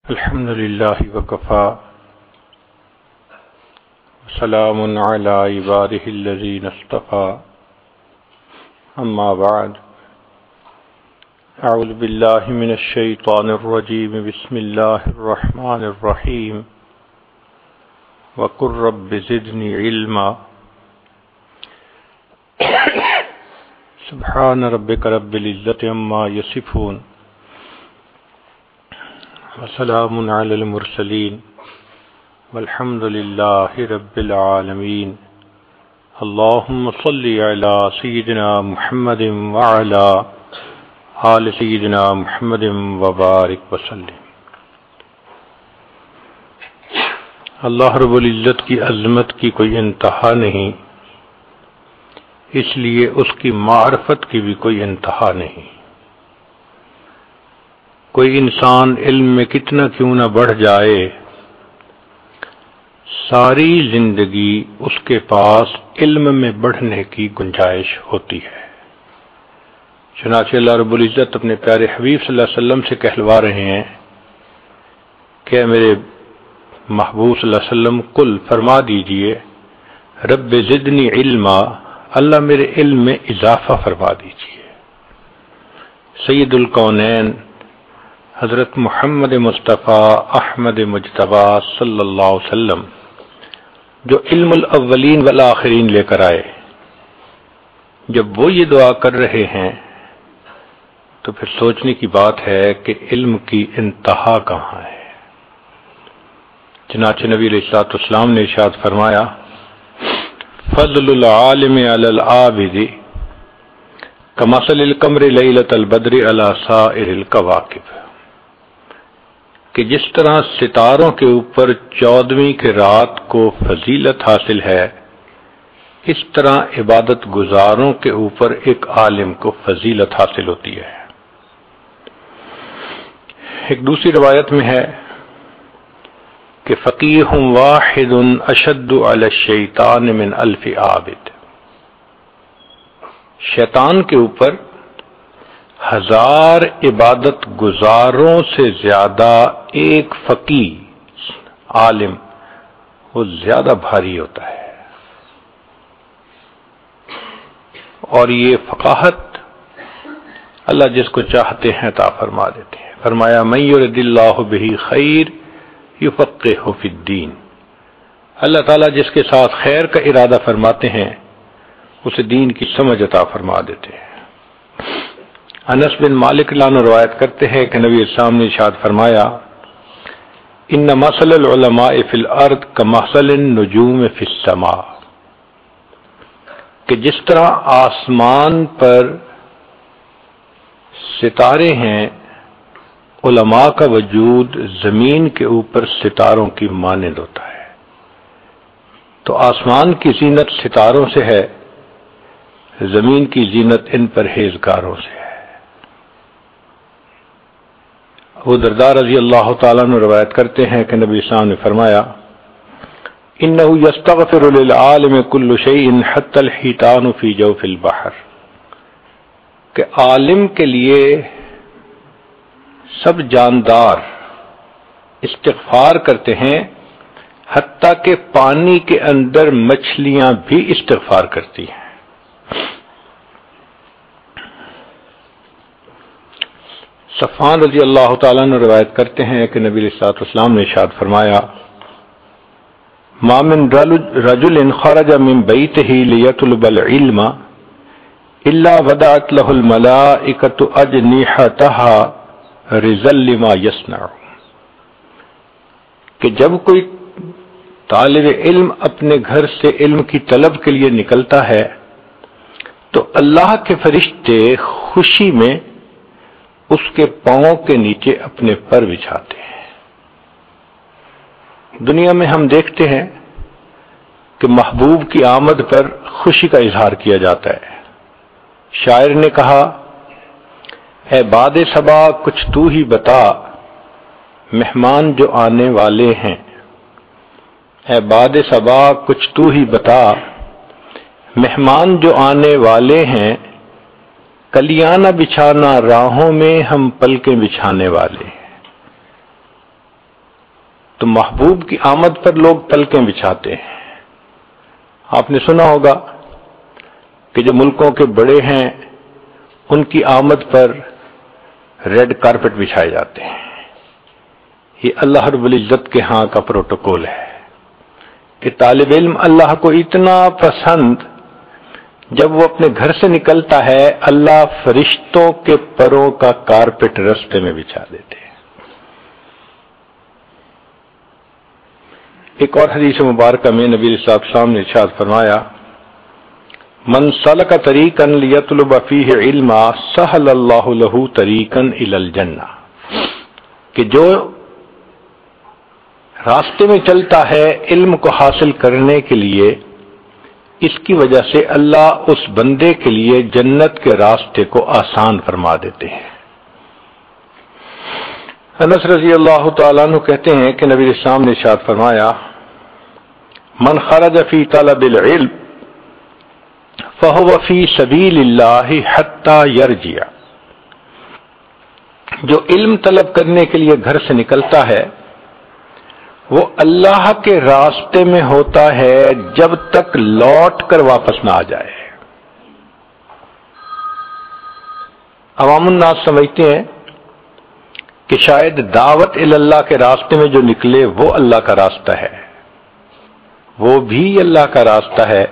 الحمد لله وكفى وسلام على عباده الذين اصطفى أما بعد أعوذ بالله من الشيطان الرجيم بسم الله الرحمن الرحيم وقل رب زدني علما سبحان ربك رب العزة عما يصفون وسلام على المرسلين والحمد لله رب العالمين اللهم صل على سيدنا محمد وعلى آل سيدنا محمد وبارك وسلم۔ اللہ رب العزت کی عظمت کی کوئی انتہا نہیں، اس لیے اس کی معرفت کی بھی کوئی انتہا نہیں۔ کوئی انسان علم میں کتنا کیوں نہ بڑھ جائے، ساری زندگی اس کے پاس علم میں بڑھنے کی گنجائش ہوتی ہے۔ چنانچہ اللہ رب العزت اپنے پیارے حبیب صلی اللہ علیہ وسلم سے کہلوا رہے ہیں کہ میرے محبوب صلی اللہ علیہ وسلم قل فرما دیجئے رب زدنی علما، اللہ میرے علم میں اضافہ فرما دیجئے۔ سید الکونین حضرت محمد مصطفیٰ احمد مجتبیٰ صلی اللہ علیہ وسلم جو علم الاولین والآخرین لے کر آئے، جب وہ یہ دعا کر رہے ہیں تو پھر سوچنے کی بات ہے کہ علم کی انتہا کہاں ہے۔ چنانچہ نبی علیہ السلام نے ارشاد فرمایا فضل العالم علی العابد کمثل القمر لیلۃ البدر علی سائر الکواکب، کہ جس طرح ستاروں کے اوپر 14ویں کی رات کو فضیلت حاصل ہے، اس طرح عبادت گزاروں کے اوپر ایک عالم کو فضیلت حاصل ہوتی ہے۔ ایک دوسری روایت میں ہے کہ فقیہ واحد اشد علی الشیطان من 1000 عابد، شیطان کے اوپر 1000 عبادت گزاروں سے زیادہ ایک فقیہ عالم وہ زیادہ بھاری ہوتا ہے۔ اور یہ فقاہت اللہ جس کو چاہتے ہیں عطا فرما دیتے ہیں۔ فرمایا من یرد اللہ بہ خیر یفقہہ فی الدین، اللہ تعالیٰ جس کے ساتھ خیر کا ارادہ فرماتے ہیں اسے دین کی سمجھ عطا فرما دیتے ہیں۔ انس بن مالک عنہ روایت کرتے ہیں کہ نبی اسلام نے ارشاد فرمایا ان مثل العلماء فی الارض کمثل النجوم فی السماء، کہ جس طرح آسمان پر ستارے ہیں، علماء کا وجود زمین کے اوپر ستاروں کی مانند ہوتا ہے۔ تو آسمان کی زینت ستاروں سے ہے، زمین کی زینت ان پرہیزگاروں سے ہے۔ ابو درداء رضی اللہ تعالیٰ عنہ روایت کرتے ہیں کہ نبی اسلام نے فرمایا انہ یستغفر للعالم کل شیء حتی الحیتان فی جوف البحر، کہ عالم کے لیے سب جاندار استغفار کرتے ہیں، حتیٰ کہ پانی کے اندر مچھلیاں بھی استغفار کرتی ہیں۔ صفوان رضی اللہ تعالیٰ عنہ روایت کرتے ہیں کہ نبی علیہ السلام نے ارشاد فرمایا ما من رجل خرج من بیتہ لیطلب العلم الا وضعت له الملائکۃ اجنحتها رضا لما یصنع، کہ جب کوئی طالب علم اپنے گھر سے علم کی طلب کے لیے نکلتا ہے تو اللہ کے فرشتے خوشی میں اس کے پاؤں کے نیچے اپنے پر بچھاتے ہیں۔ دنیا میں ہم دیکھتے ہیں کہ محبوب کی آمد پر خوشی کا اظہار کیا جاتا ہے۔ شاعر نے کہا اے باد صبا کچھ تو ہی بتا، مہمان جو آنے والے ہیں، اے باد صبا کچھ تو ہی بتا، مہمان جو آنے والے ہیں، کلیاں نہ بچھانا راہوں میں ہم پلکیں بچھانے والے ہیں۔ تو محبوب کی آمد پر لوگ پلکیں بچھاتے ہیں۔ آپ نے سنا ہوگا کہ جو ملکوں کے بڑے ہیں ان کی آمد پر ریڈ کارپٹ بچھائے جاتے ہیں۔ یہ اللہ رب العزت کے ہاں کا پروٹوکول ہے کہ طالب علم اللہ کو اتنا پسند، جب وہ اپنے گھر سے نکلتا ہے اللہ فرشتوں کے پروں کا کارپٹ رستے میں بچھا دیتے ہیں۔ ایک اور حدیث مبارکہ میں نبی علیہ السلام نے ارشاد فرمایا، من سلک طریقا لیطلب فیہ علما سہل اللہ لہ طریقا الی الجنہ، کہ جو راستے میں چلتا ہے علم کو حاصل کرنے کے لیے، اس کی وجہ سے اللہ اس بندے کے لیے جنت کے راستے کو آسان فرما دیتے ہیں۔ انس رضی اللہ تعالیٰ عنہ کہتے ہیں کہ نبی علیہ السلام نے ارشاد فرمایا، من خرج فی طلب العلم فهو فی سبیل اللہ حتی یرجع، جو علم طلب کرنے کے لیے گھر سے نکلتا ہے وہ اللہ کے راستے میں ہوتا ہے جب تک لوٹ کر واپس نہ آ جائے۔ عوام الناس سمجھتے ہیں کہ شاید دعوت اللہ کے راستے میں جو نکلے وہ اللہ کا راستہ ہے، وہ بھی اللہ کا راستہ ہے،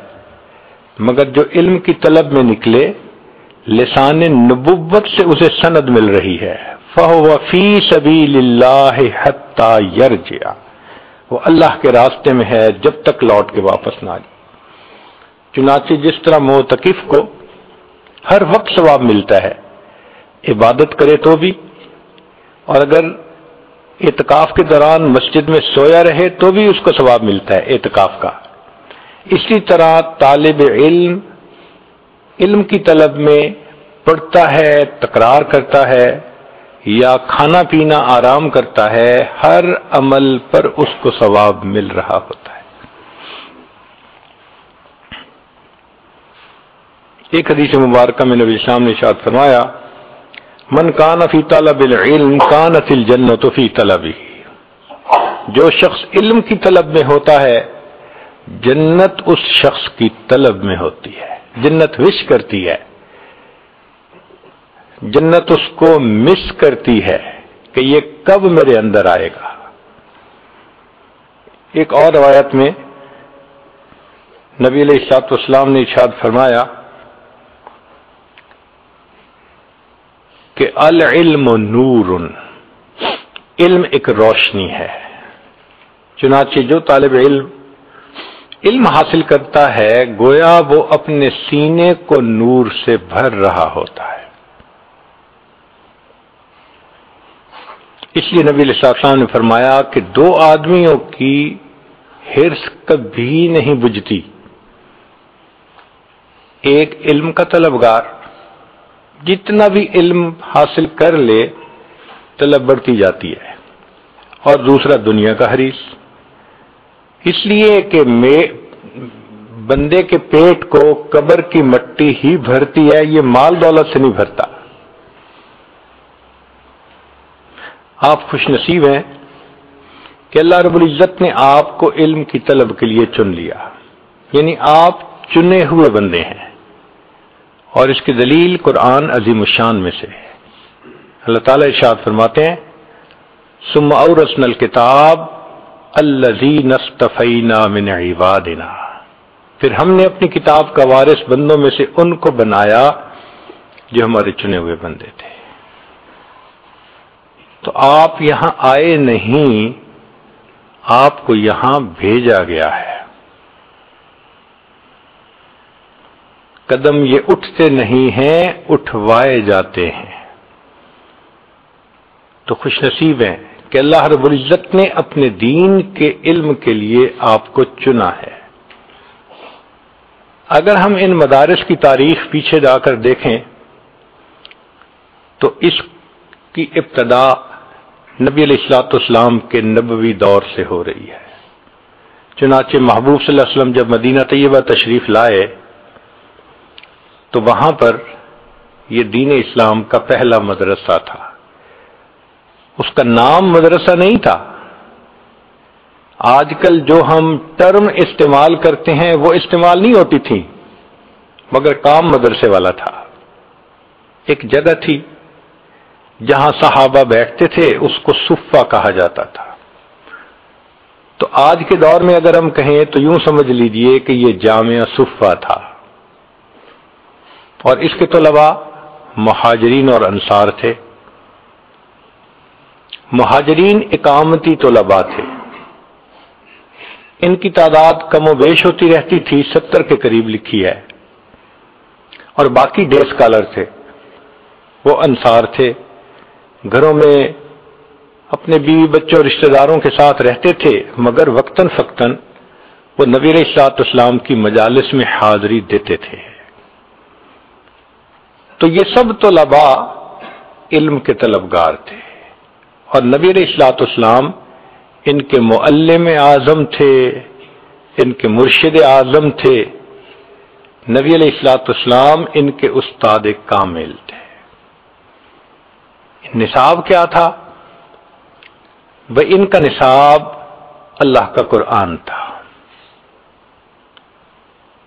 مگر جو علم کی طلب میں نکلے لسان نبوت سے اسے سند مل رہی ہے، فَهُوَ فِي سَبِيلِ اللَّهِ حَتَّى يَرْجِعَ، وہ اللہ کے راستے میں ہے جب تک لوٹ کے واپس نہ آ جائے۔ چنانچہ جس طرح معتکف کو ہر وقت ثواب ملتا ہے، عبادت کرے تو بھی، اور اگر اعتکاف کے دوران مسجد میں سویا رہے تو بھی اس کو ثواب ملتا ہے اعتکاف کا، اسی طرح طالب علم علم کی طلب میں پڑھتا ہے، تکرار کرتا ہے یا کھانا پینا آرام کرتا ہے، ہر عمل پر اس کو ثواب مل رہا ہوتا ہے۔ ایک حدیث مبارکہ میں نبی اسلام نے ارشاد فرمایا، من کان فی طلب العلم کانت الجنۃ فی طلبہ، جو شخص علم کی طلب میں ہوتا ہے جنت اس شخص کی طلب میں ہوتی ہے، جنت وش کرتی ہے، جنت اس کو مس کرتی ہے کہ یہ کب میرے اندر آئے گا۔ ایک اور روایت میں نبی علیہ الصلوۃ والسلام نے ارشاد فرمایا کہ العلم نور، علم ایک روشنی ہے، چنانچہ جو طالب علم حاصل کرتا ہے گویا وہ اپنے سینے کو نور سے بھر رہا ہوتا ہے۔ اس لیے نبی علیہ السلام نے فرمایا کہ دو آدمیوں کی حرص کبھی نہیں بجھتی، ایک علم کا طلبگار جتنا بھی علم حاصل کر لے طلب بڑھتی جاتی ہے، اور دوسرا دنیا کا حریص، اس لیے کہ بندے کے پیٹ کو قبر کی مٹی ہی بھرتی ہے، یہ مال دولت سے نہیں بھرتا۔ آپ خوش نصیب ہیں کہ اللہ رب العزت نے آپ کو علم کی طلب کے لیے چن لیا، یعنی آپ چنے ہوئے بندے ہیں، اور اس کی دلیل قرآن عظیم الشان میں سے ہے۔ اللہ تعالیٰ ارشاد فرماتے ہیں، ثم اورثنا الکتاب الذین اصطفینا من عبادنا، پھر ہم نے اپنی کتاب کا وارث بندوں میں سے ان کو بنایا جو ہمارے چنے ہوئے بندے تھے۔ تو آپ یہاں آئے نہیں، آپ کو یہاں بھیجا گیا ہے۔ قدم یہ اٹھتے نہیں ہیں، اٹھوائے جاتے ہیں۔ تو خوش نصیب ہیں کہ اللہ رب العزت نے اپنے دین کے علم کے لیے آپ کو چنا ہے۔ اگر ہم ان مدارس کی تاریخ پیچھے جا کر دیکھیں تو اس کی ابتدا نبی علیہ الصلوۃ والسلام کے نبوی دور سے ہو رہی ہے۔ چنانچہ محبوب صلی اللہ علیہ وسلم جب مدینہ طیبہ تشریف لائے تو وہاں پر یہ دین اسلام کا پہلا مدرسہ تھا۔ اس کا نام مدرسہ نہیں تھا، آج کل جو ہم ٹرم استعمال کرتے ہیں وہ استعمال نہیں ہوتی تھی، مگر کام مدرسے والا تھا۔ ایک جگہ تھی جہاں صحابہ بیٹھتے تھے، اس کو صفہ کہا جاتا تھا۔ تو آج کے دور میں اگر ہم کہیں تو یوں سمجھ لیجئے کہ یہ جامعہ صفہ تھا، اور اس کے طلباء مہاجرین اور انصار تھے۔ مہاجرین اقامتی طلباء تھے، ان کی تعداد کم و بیش ہوتی رہتی تھی، 70 کے قریب لکھی ہے، اور باقی ڈے اسکالر تھے، وہ انصار تھے، گھروں میں اپنے بیوی بچوں اور رشتہ داروں کے ساتھ رہتے تھے، مگر وقتاً فقتاً وہ نبی علیہ الصلوۃ والسلام کی مجالس میں حاضری دیتے تھے۔ تو یہ سب طلباء علم کے طلبگار تھے، اور نبی علیہ الصلوۃ والسلام ان کے معلم اعظم تھے، ان کے مرشد اعظم تھے، نبی علیہ الصلوۃ والسلام ان کے استاد کامل تھے۔ نصاب کیا تھا؟ ان کا نصاب اللہ کا قرآن تھا،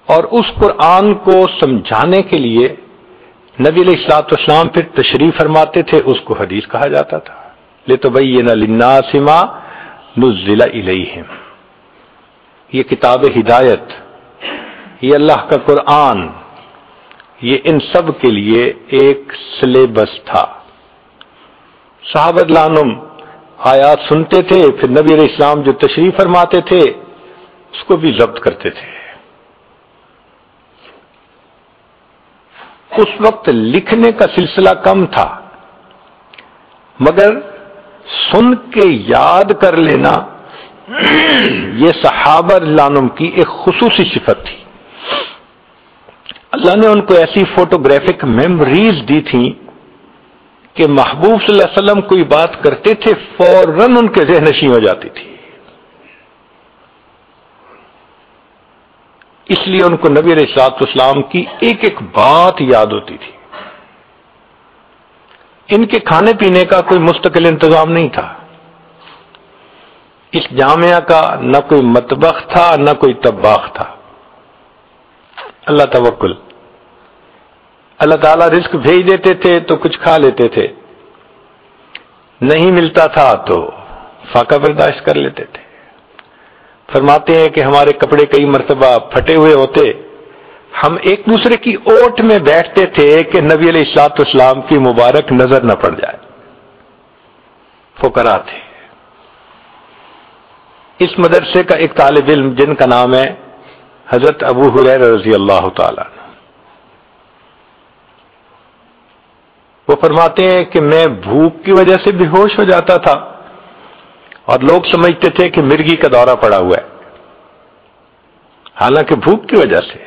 اور اس قرآن کو سمجھانے کے لیے نبی علیہ الصلوۃ والسلام پھر تشریف فرماتے تھے، اس کو حدیث کہا جاتا تھا، لِتُبَيِّنَ لِلنَّاسِ مَا نُزِّلَ إِلَيْهِمْ۔ یہ کتاب ہدایت، یہ اللہ کا قرآن، یہ ان سب کے لیے ایک سلیبس تھا۔ صحابہ رضی عنہم آیات سنتے تھے، پھر نبی علیہ السلام جو تشریف فرماتے تھے اس کو بھی ضبط کرتے تھے۔ اس وقت لکھنے کا سلسلہ کم تھا، مگر سن کے یاد کر لینا یہ صحابہ رضی اللہ عنہم کی ایک خصوصی صفت تھی۔ اللہ نے ان کو ایسی فوٹوگرافک میموریز دی تھیں کہ محبوب صلی اللہ علیہ وسلم کوئی بات کرتے تھے، فوراً ان کے ذہن نشین ہو جاتی تھی۔ اس لیے ان کو نبی علیہ الصلوۃ والسلام کی ایک ایک بات یاد ہوتی تھی۔ ان کے کھانے پینے کا کوئی مستقل انتظام نہیں تھا، اس جامعہ کا نہ کوئی مطبخ تھا نہ کوئی طباخ تھا۔ اللہ توکل، اللہ تعالیٰ رزق بھیج دیتے تھے تو کچھ کھا لیتے تھے، نہیں ملتا تھا تو فاقہ برداشت کر لیتے تھے۔ فرماتے ہیں کہ ہمارے کپڑے کئی مرتبہ پھٹے ہوئے ہوتے، ہم ایک دوسرے کی اوٹ میں بیٹھتے تھے کہ نبی علیہ الصلوۃ والسلام کی مبارک نظر نہ پڑ جائے۔ فقراء تھے۔ اس مدرسے کا ایک طالب علم جن کا نام ہے حضرت ابو ہریرہ رضی اللہ تعالی عنہ، وہ فرماتے ہیں کہ میں بھوک کی وجہ سے بے ہوش ہو جاتا تھا، اور لوگ سمجھتے تھے کہ مرگی کا دورہ پڑا ہوا ہے، حالانکہ بھوک کی وجہ سے۔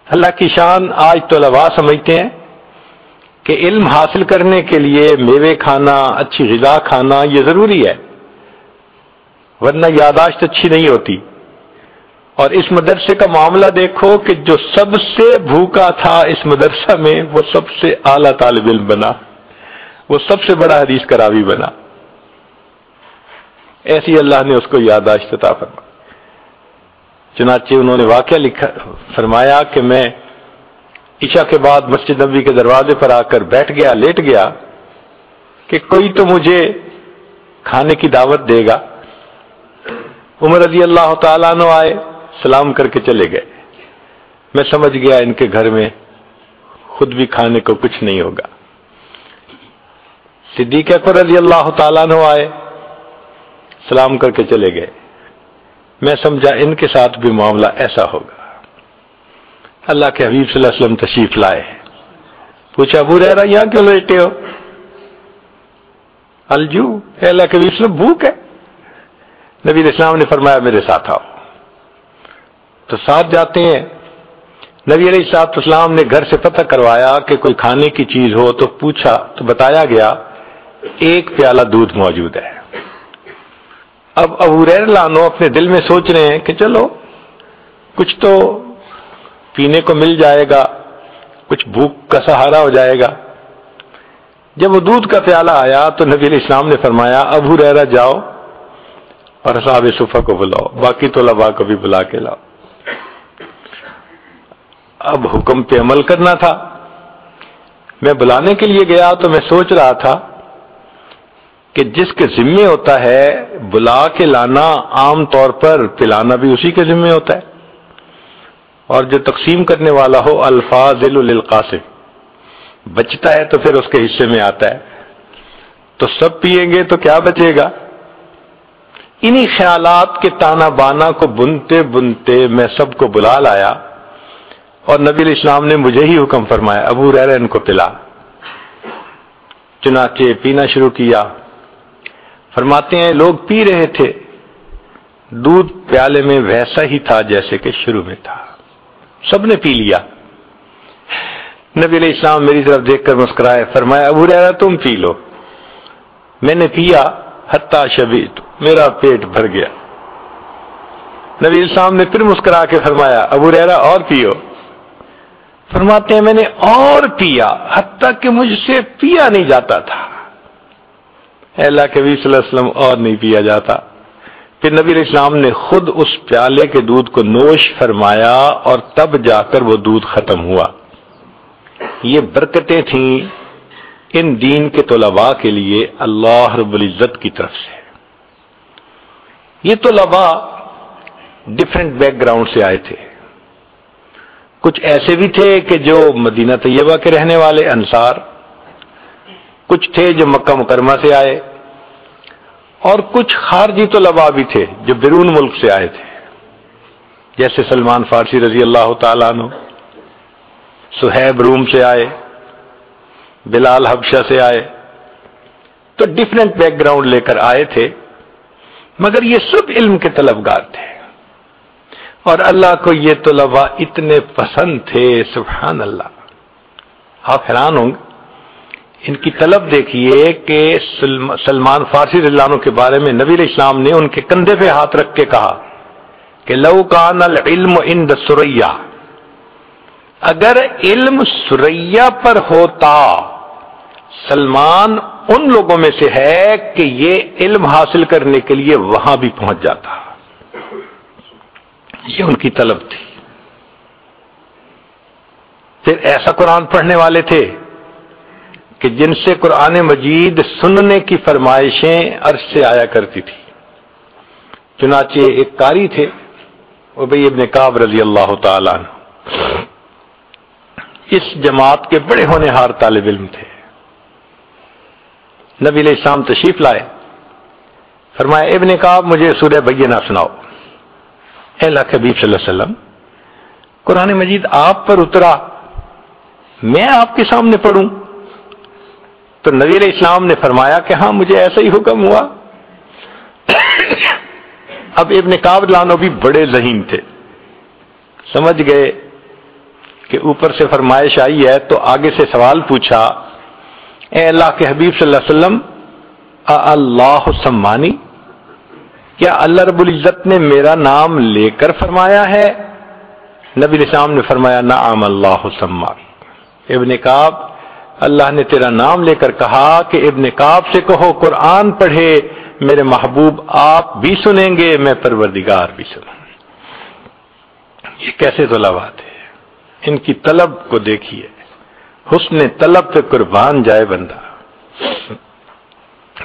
اللہ کی شان آج طلباء سمجھتے ہیں کہ علم حاصل کرنے کے لیے میوے کھانا، اچھی غذا کھانا یہ ضروری ہے، ورنہ یاداشت اچھی نہیں ہوتی۔ اور اس مدرسے کا معاملہ دیکھو کہ جو سب سے بھوکا تھا اس مدرسہ میں، وہ سب سے اعلیٰ طالب علم بنا، وہ سب سے بڑا حدیث کا راوی بنا۔ ایسی اللہ نے اس کو یاداشت عطا فرمائی۔ چنانچہ انہوں نے واقعہ لکھا، فرمایا کہ میں عشاء کے بعد مسجد نبوی کے دروازے پر آ کر بیٹھ گیا، لیٹ گیا کہ کوئی تو مجھے کھانے کی دعوت دے گا۔ عمر رضی اللہ تعالیٰ عنہ آئے، سلام کر کے چلے گئے۔ میں سمجھ گیا ان کے گھر میں خود بھی کھانے کو کچھ نہیں ہوگا۔ صدیق اکبر رضی اللہ تعالیٰ عنہ آئے، سلام کر کے چلے گئے۔ میں سمجھا ان کے ساتھ بھی معاملہ ایسا ہوگا۔ اللہ کے حبیب صلی اللہ علیہ وسلم تشریف لائے، پوچھا ابو ہریرہ یہاں کیوں لیٹے ہو؟ الجو، اے اللہ کے حبیب صلی اللہ علیہ وسلم بھوک ہے؟ نبی علیہ السلام نے فرمایا میرے ساتھ آؤ، تو ساتھ جاتے ہیں۔ نبی علیہ السلام نے گھر سے پتہ کروایا کہ کوئی کھانے کی چیز ہو، تو پوچھا تو بتایا گیا ایک پیالہ دودھ موجود ہے۔ اب ابو ہریرہ عنہ اپنے دل میں سوچ رہے ہیں کہ چلو کچھ تو پینے کو مل جائے گا، کچھ بھوک کا سہارا ہو جائے گا۔ جب وہ دودھ کا پیالہ آیا تو نبی علیہ السلام نے فرمایا ابو ہریرہ جاؤ اور اصحاب صفہ کو بلاؤ، باقی طلباء کو بھی بلا کے لاؤ۔ اب حکم پہ عمل کرنا تھا۔ میں بلانے کے لیے گیا تو میں سوچ رہا تھا کہ جس کے ذمے ہوتا ہے بلا کے لانا، عام طور پر پلانا بھی اسی کے ذمے ہوتا ہے، اور جو تقسیم کرنے والا ہو الفاظل للقاسم، بچتا ہے تو پھر اس کے حصے میں آتا ہے، تو سب پیئیں گے تو کیا بچے گا؟ انہی خیالات کے تانا بانا کو بنتے بنتے میں سب کو بلا لایا، اور نبی علیہ السلام نے مجھے ہی حکم فرمایا ابو ہریرہ ان کو پلا۔ چنانچہ پینا شروع کیا۔ فرماتے ہیں لوگ پی رہے تھے، دودھ پیالے میں ویسا ہی تھا جیسے کہ شروع میں تھا، سب نے پی لیا۔ نبی علیہ السلام میری طرف دیکھ کر مسکرائے، فرمایا ابو ہریرہ تم پی لو۔ میں نے پیا حتی شبعت، میرا پیٹ بھر گیا۔ نبی علیہ السلام نے پھر مسکرا کے فرمایا ابو ہریرہ اور پیو۔ فرماتے ہیں میں نے اور پیا حتیٰ کہ مجھ سے پیا نہیں جاتا تھا۔ اے اللہ کے نبی صلی اللہ علیہ وسلم اور نہیں پیا جاتا۔ پھر نبی علیہ السلام نے خود اس پیالے کے دودھ کو نوش فرمایا اور تب جا کر وہ دودھ ختم ہوا۔ یہ برکتیں تھیں ان دین کے طلباء کے لیے اللہ رب العزت کی طرف سے۔ یہ طلباء ڈفرینٹ بیک گراؤنڈ سے آئے تھے۔ کچھ ایسے بھی تھے کہ جو مدینہ طیبہ کے رہنے والے انصار، کچھ تھے جو مکہ مکرمہ سے آئے، اور کچھ خارجی طلباء بھی تھے جو بیرون ملک سے آئے تھے، جیسے سلمان فارسی رضی اللہ تعالیٰ عنہ، صہیب روم سے آئے، بلال حبشہ سے آئے، تو ڈفرینٹ بیک گراؤنڈ لے کر آئے تھے، مگر یہ سب علم کے طلبگار تھے، اور اللہ کو یہ طلباء اتنے پسند تھے، سبحان اللہ۔ آپ حیران ہوں گے، ان کی طلب دیکھیے کہ سلمان فارسی رضی اللہ عنہ کے بارے میں نبی علیہ السلام نے ان کے کندھے پہ ہاتھ رکھ کے کہا کہ لو کان العلم عند ثریا، اگر علم ثریا پر ہوتا، سلمان ان لوگوں میں سے ہے کہ یہ علم حاصل کرنے کے لیے وہاں بھی پہنچ جاتا۔ یہ ان کی طلب تھی۔ پھر ایسا قرآن پڑھنے والے تھے کہ جن سے قرآن مجید سننے کی فرمائشیں عرش سے آیا کرتی تھی۔ چنانچہ ایک قاری تھے ابی ابن کعب رضی اللہ تعالیٰ عنہ، اس جماعت کے بڑے ہونہار طالب علم تھے۔ نبی علیہ السلام تشریف لائے، فرمایا ابن کعب مجھے سورہ بینہ سناؤ۔ اے اللہ کے حبیب صلی اللہ علیہ وسلم، قرآن مجید آپ پر اترا، میں آپ کے سامنے پڑھوں؟ تو نبی علیہ السلام نے فرمایا کہ ہاں مجھے ایسا ہی حکم ہوا۔ اب ابن کعب لانو بھی بڑے ذہین تھے، سمجھ گئے کہ اوپر سے فرمائش آئی ہے، تو آگے سے سوال پوچھا، اے اللہ کے حبیب صلی اللہ علیہ وسلم، اللہ سمانی، کیا اللہ رب العزت نے میرا نام لے کر فرمایا ہے؟ نبی علیہ السلام نے فرمایا نعم اللہ سماک۔ ابن کعب، اللہ نے تیرا نام لے کر کہا کہ ابن کعب سے کہو قرآن پڑھے، میرے محبوب آپ بھی سنیں گے، میں پروردگار بھی سنوں۔ یہ کیسے طلباء تھے، ان کی طلب کو دیکھیے، حسن طلب پہ قربان جائے بندہ۔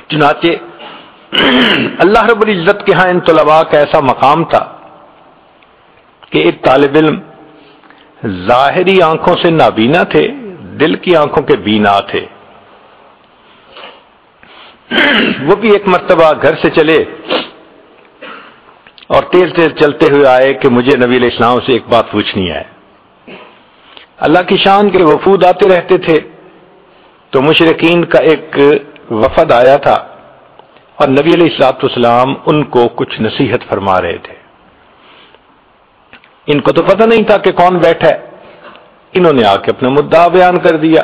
چنانچہ اللہ رب العزت کے ہاں ان طلباء کا ایسا مقام تھا کہ ایک طالب علم ظاہری آنکھوں سے نابینا تھے، دل کی آنکھوں کے بینا تھے۔ وہ بھی ایک مرتبہ گھر سے چلے اور تیز تیز چلتے ہوئے آئے کہ مجھے نبی علیہ السلام سے ایک بات پوچھنی ہے۔ اللہ کی شان کے وفود آتے رہتے تھے، تو مشرکین کا ایک وفد آیا تھا اور نبی علیہ الصلوۃ والسلام ان کو کچھ نصیحت فرما رہے تھے۔ ان کو تو پتہ نہیں تھا کہ کون بیٹھا ہے، انہوں نے آ کے اپنا مدعا بیان کر دیا۔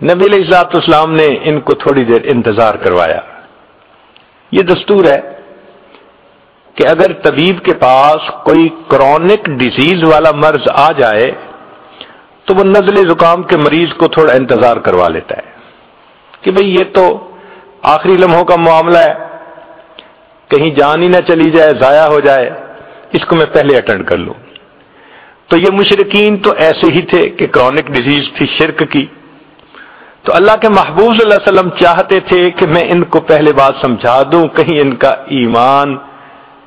نبی علیہ الصلوۃ والسلام نے ان کو تھوڑی دیر انتظار کروایا۔ یہ دستور ہے کہ اگر طبیب کے پاس کوئی کرونک ڈیزیز والا مرض آ جائے تو وہ نزلے زکام کے مریض کو تھوڑا انتظار کروا لیتا ہے کہ بھئی یہ تو آخری لمحوں کا معاملہ ہے، کہیں جان ہی نہ چلی جائے، ضائع ہو جائے، اس کو میں پہلے اٹینڈ کر لوں۔ تو یہ مشرکین تو ایسے ہی تھے کہ کرونک ڈیزیز تھی شرک کی، تو اللہ کے محبوب صلی اللہ علیہ وسلم چاہتے تھے کہ میں ان کو پہلے بات سمجھا دوں، کہیں ان کا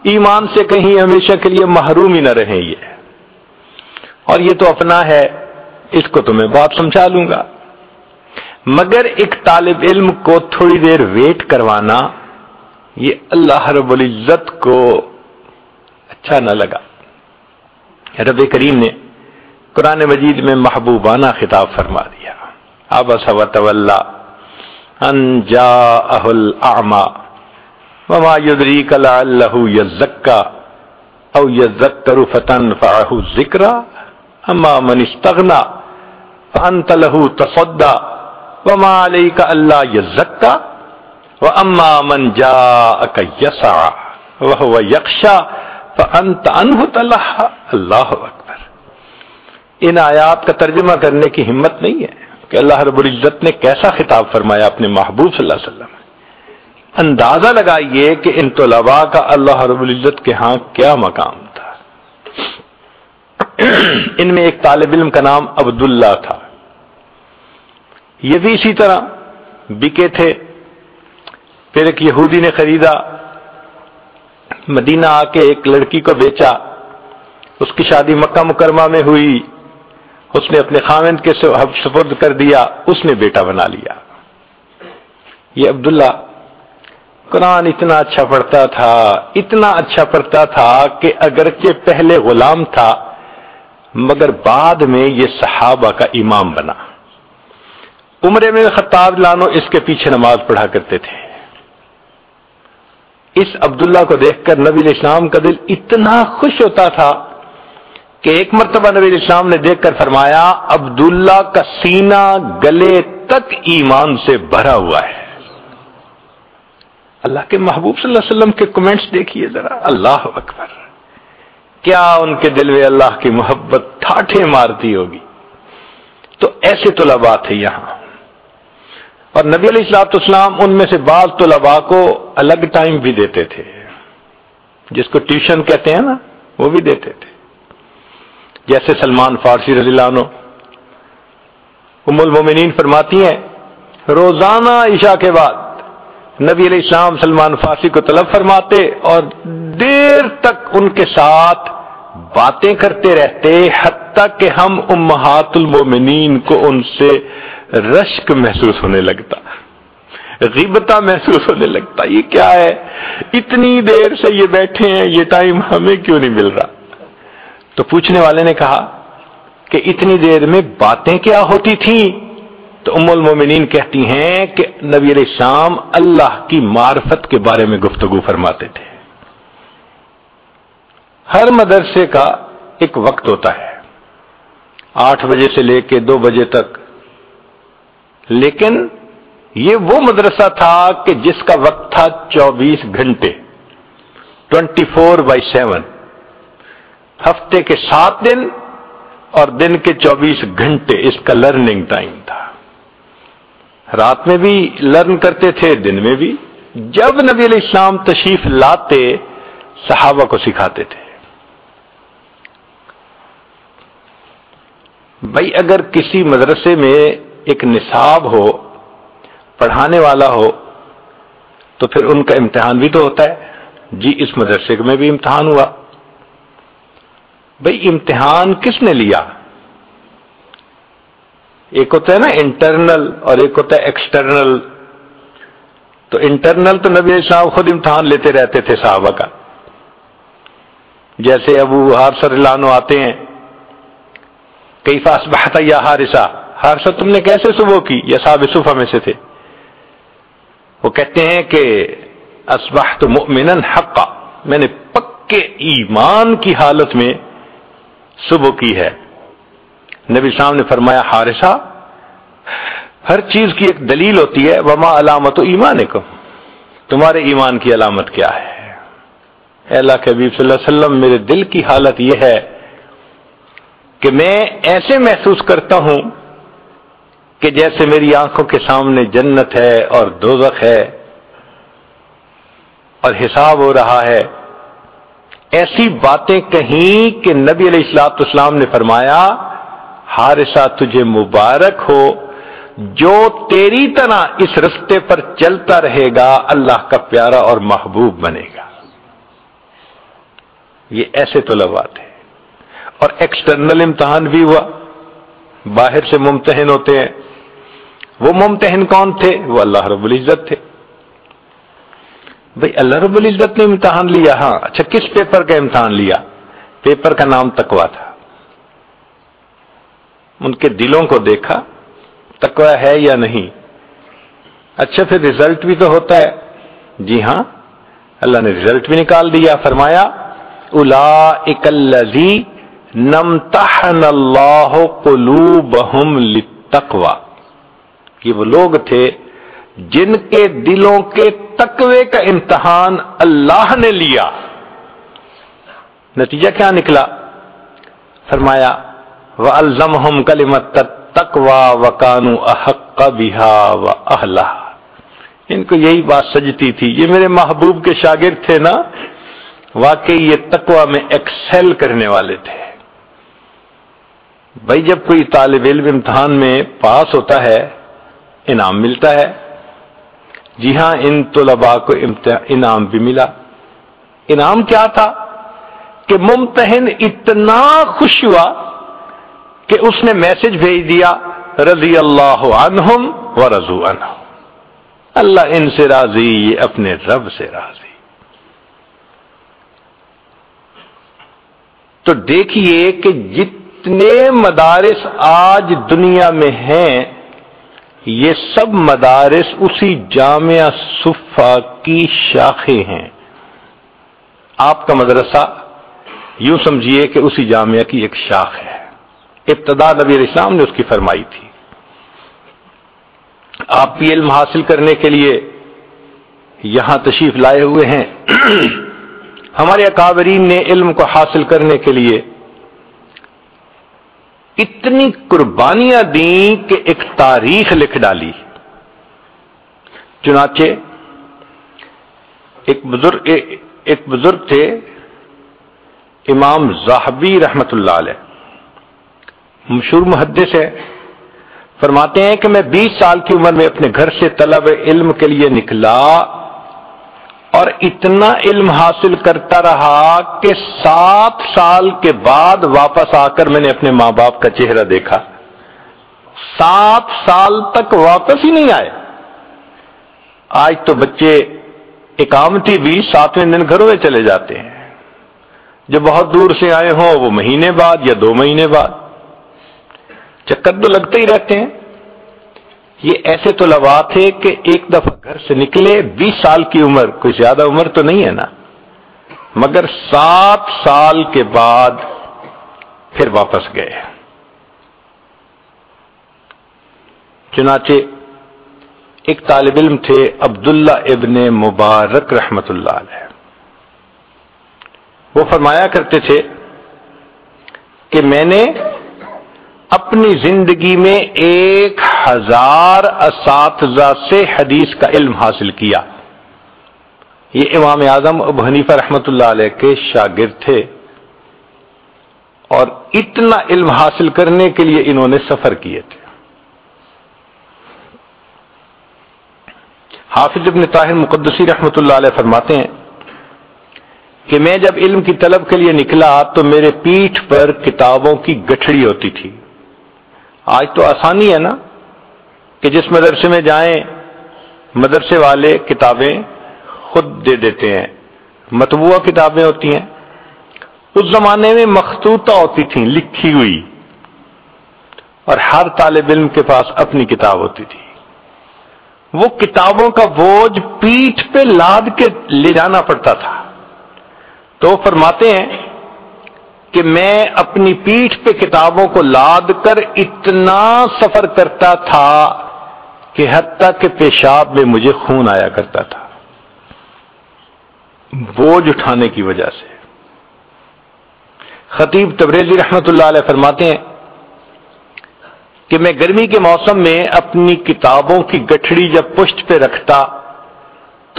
ایمان سے کہیں ہمیشہ کے لیے محروم ہی نہ رہیں یہ، اور یہ تو اپنا ہے، اس کو تو میں بات سمجھا لوں گا۔ مگر ایک طالب علم کو تھوڑی دیر ویٹ کروانا یہ اللہ رب العزت کو اچھا نہ لگا۔ رب کریم نے قرآن مجید میں محبوبانہ خطاب فرما دیا، عبس وتولی ان جاءہ الاعمی وما یدریک لعلہ یزکی او یذکر فتنفعہ الذکری اما من استغنی فانت لہ تصدی وما علیک الا یزکی واما من جاءک یسعی وہو یخشی فانت عنہ تلہی۔ اللہ اکبر۔ ان آیات کا ترجمہ کرنے کی ہمت نہیں ہے کہ اللہ رب العزت نے کیسا خطاب فرمایا اپنے محبوب صلی اللہ علیہ وسلم۔ اندازہ لگائیے کہ ان طلباء کا اللہ رب العزت کے ہاں کیا مقام تھا۔ ان میں ایک طالب علم کا نام عبداللہ تھا، یہ بھی اسی طرح بکے تھے، پھر ایک یہودی نے خریدا، مدینہ آ کے ایک لڑکی کو بیچا، اس کی شادی مکہ مکرمہ میں ہوئی، اس نے اپنے خاوند کے سپرد کر دیا، اس نے بیٹا بنا لیا۔ یہ عبداللہ قرآن اتنا اچھا پڑھتا تھا، اتنا اچھا پڑھتا تھا کہ اگرچہ پہلے غلام تھا مگر بعد میں یہ صحابہ کا امام بنا۔ عمر بن الخطاب لانو اس کے پیچھے نماز پڑھا کرتے تھے۔ اس عبداللہ کو دیکھ کر نبی علیہ السلام کا دل اتنا خوش ہوتا تھا کہ ایک مرتبہ نبی علیہ السلام نے دیکھ کر فرمایا، عبداللہ کا سینہ گلے تک ایمان سے بھرا ہوا ہے۔ اللہ کے محبوب صلی اللہ علیہ وسلم کے کمنٹس دیکھیے ذرا، اللہ اکبر، کیا ان کے دل میں اللہ کی محبت ٹھاٹھیں مارتی ہوگی۔ تو ایسے طلباء تھے یہاں، اور نبی علیہ الصلوۃ والسلام ان میں سے بعض طلباء کو الگ ٹائم بھی دیتے تھے، جس کو ٹیوشن کہتے ہیں نا، وہ بھی دیتے تھے۔ جیسے سلمان فارسی رضی اللہ عنہ، ام المومنین فرماتی ہیں روزانہ عشاء کے بعد نبی علیہ السلام سلمان فارسی کو طلب فرماتے اور دیر تک ان کے ساتھ باتیں کرتے رہتے، حتیٰ کہ ہم امہات المومنین کو ان سے رشک محسوس ہونے لگتا، غیبتہ محسوس ہونے لگتا، یہ کیا ہے، اتنی دیر سے یہ بیٹھے ہیں، یہ ٹائم ہمیں کیوں نہیں مل رہا۔ تو پوچھنے والے نے کہا کہ اتنی دیر میں باتیں کیا ہوتی تھیں؟ تو ام المومنین کہتی ہیں کہ نبی علیہ السلام اللہ کی معرفت کے بارے میں گفتگو فرماتے تھے۔ ہر مدرسے کا ایک وقت ہوتا ہے، 8 بجے سے لے کے 2 بجے تک، لیکن یہ وہ مدرسہ تھا کہ جس کا وقت تھا 24 گھنٹے، 24/7، ہفتے کے 7 دن اور دن کے 24 گھنٹے اس کا لرننگ ٹائم تھا۔ رات میں بھی لرن کرتے تھے، دن میں بھی۔ جب نبی علیہ السلام تشریف لاتے صحابہ کو سکھاتے تھے۔ بھائی اگر کسی مدرسے میں ایک نصاب ہو، پڑھانے والا ہو، تو پھر ان کا امتحان بھی تو ہوتا ہے۔ جی اس مدرسے میں بھی امتحان ہوا۔ بھائی امتحان کس نے لیا؟ ایک ہوتا ہے نا انٹرنل اور ایک ہوتا ہے ایکسٹرنل۔ تو انٹرنل تو نبی علیہ السلام خود امتحان لیتے رہتے تھے صحابہ کا۔ جیسے ابو حارثہ رضی اللہ عنہ آتے ہیں، کیف اصبحت یا حارثہ، حارثہ تم نے کیسے صبح کی؟ یہ اصحاب صفہ میں سے تھے۔ وہ کہتے ہیں کہ اصبحت مؤمنا حقا، میں نے پکے ایمان کی حالت میں صبح کی ہے۔ نبی صاحب نے فرمایا حارثہ، ہر چیز کی ایک دلیل ہوتی ہے، وما علامت ایمانکم، تمہارے ایمان کی علامت کیا ہے؟ اے اللہ کے حبیب صلی اللہ علیہ وسلم، میرے دل کی حالت یہ ہے کہ میں ایسے محسوس کرتا ہوں کہ جیسے میری آنکھوں کے سامنے جنت ہے اور دوزخ ہے، اور حساب ہو رہا ہے، ایسی باتیں کہیں کہ نبی علیہ الصلوۃ والسلام نے فرمایا حارثہ تجھے مبارک ہو، جو تیری طرح اس رستے پر چلتا رہے گا اللہ کا پیارا اور محبوب بنے گا۔ یہ ایسے طلباء تھے۔ اور ایکسٹرنل امتحان بھی ہوا، باہر سے ممتحن ہوتے ہیں۔ وہ ممتحن کون تھے؟ وہ اللہ رب العزت تھے۔ بھئی اللہ رب العزت نے امتحان لیا، ہاں اچھا کس پیپر کا امتحان لیا؟ پیپر کا نام تقویٰ تھا۔ ان کے دلوں کو دیکھا تقویٰ ہے یا نہیں۔ اچھا پھر رزلٹ بھی تو ہوتا ہے، جی ہاں اللہ نے رزلٹ بھی نکال دیا، فرمایا اولئک الذین امتحن اللہ قلوبہم للتقویٰ، یہ وہ لوگ تھے جن کے دلوں کے تقوی کا امتحان اللہ نے لیا۔ نتیجہ کیا نکلا؟ فرمایا وَأَلْزَمَهُمْ كَلِمَةَ التَّقْوَى وَكَانُوا أَحَقَّ بِهَا وَأَهْلَهَا۔ ان کو یہی بات سجتی تھی، یہ میرے محبوب کے شاگرد تھے نا، واقعی یہ تقوی میں ایکسل کرنے والے تھے۔ بھائی جب کوئی طالب علم امتحان میں پاس ہوتا ہے انعام ملتا ہے، جی ہاں ان طلباء کو انعام بھی ملا۔ انعام کیا تھا کہ ممتحن اتنا خوش ہوا کہ اس نے میسج بھیج دیا رضی اللہ عنہم ورضوا عنہ، اللہ ان سے راضی، یہ اپنے رب سے راضی۔ تو دیکھیے کہ جتنے مدارس آج دنیا میں ہیں یہ سب مدارس اسی جامعہ صفا کی شاخیں ہیں۔ آپ کا مدرسہ یوں سمجھیے کہ اسی جامعہ کی ایک شاخ ہے، ابتدا نبی علیہ السلام نے اس کی فرمائی تھی۔ آپ بھی علم حاصل کرنے کے لیے یہاں تشریف لائے ہوئے ہیں، ہمارے اکابرین نے علم کو حاصل کرنے کے لیے اتنی قربانیاں دیں کہ ایک تاریخ لکھ ڈالی۔ چنانچہ ایک بزرگ تھے امام زاہبی رحمت اللہ علیہ، مشہور محدث ہے، فرماتے ہیں کہ میں 20 سال کی عمر میں اپنے گھر سے طلب علم کے لیے نکلا اور اتنا علم حاصل کرتا رہا کہ 7 سال کے بعد واپس آ کر میں نے اپنے ماں باپ کا چہرہ دیکھا۔ 7 سال تک واپس ہی نہیں آئے۔ آج تو بچے اقامتی بھی 7ویں دن گھروں میں چلے جاتے ہیں، جو بہت دور سے آئے ہوں وہ مہینے بعد یا 2 مہینے بعد، چکر تو لگتے ہی رہتے ہیں۔ یہ ایسے طلباء تھے کہ ایک دفعہ گھر سے نکلے، 20 سال کی عمر، کوئی زیادہ عمر تو نہیں ہے نا، مگر 7 سال کے بعد پھر واپس گئے۔ چنانچہ ایک طالب علم تھے عبداللہ ابن مبارک رحمت اللہ علیہ، وہ فرمایا کرتے تھے کہ میں نے اپنی زندگی میں 1000 اساتذہ سے حدیث کا علم حاصل کیا۔ یہ امام اعظم ابو حنیفہ رحمت اللہ علیہ کے شاگرد تھے، اور اتنا علم حاصل کرنے کے لیے انہوں نے سفر کیے تھے۔ حافظ ابن طاہر مقدسی رحمت اللہ علیہ فرماتے ہیں کہ میں جب علم کی طلب کے لیے نکلا تو میرے پیٹھ پر کتابوں کی گٹھڑی ہوتی تھی۔ آج تو آسانی ہے نا کہ جس مدرسے میں جائیں مدرسے والے کتابیں خود دے دیتے ہیں، مطبوعہ کتابیں ہوتی ہیں۔ اس زمانے میں مخطوطہ ہوتی تھیں، لکھی ہوئی، اور ہر طالب علم کے پاس اپنی کتاب ہوتی تھی۔ وہ کتابوں کا بوجھ پیٹھ پہ لاد کے لے جانا پڑتا تھا۔ تو فرماتے ہیں کہ میں اپنی پیٹھ پہ کتابوں کو لاد کر اتنا سفر کرتا تھا کہ حتیٰ کہ پیشاب میں مجھے خون آیا کرتا تھا، بوجھ اٹھانے کی وجہ سے۔ خطیب تبریزی رحمت اللہ علیہ فرماتے ہیں کہ میں گرمی کے موسم میں اپنی کتابوں کی گٹھڑی جب پشت پہ رکھتا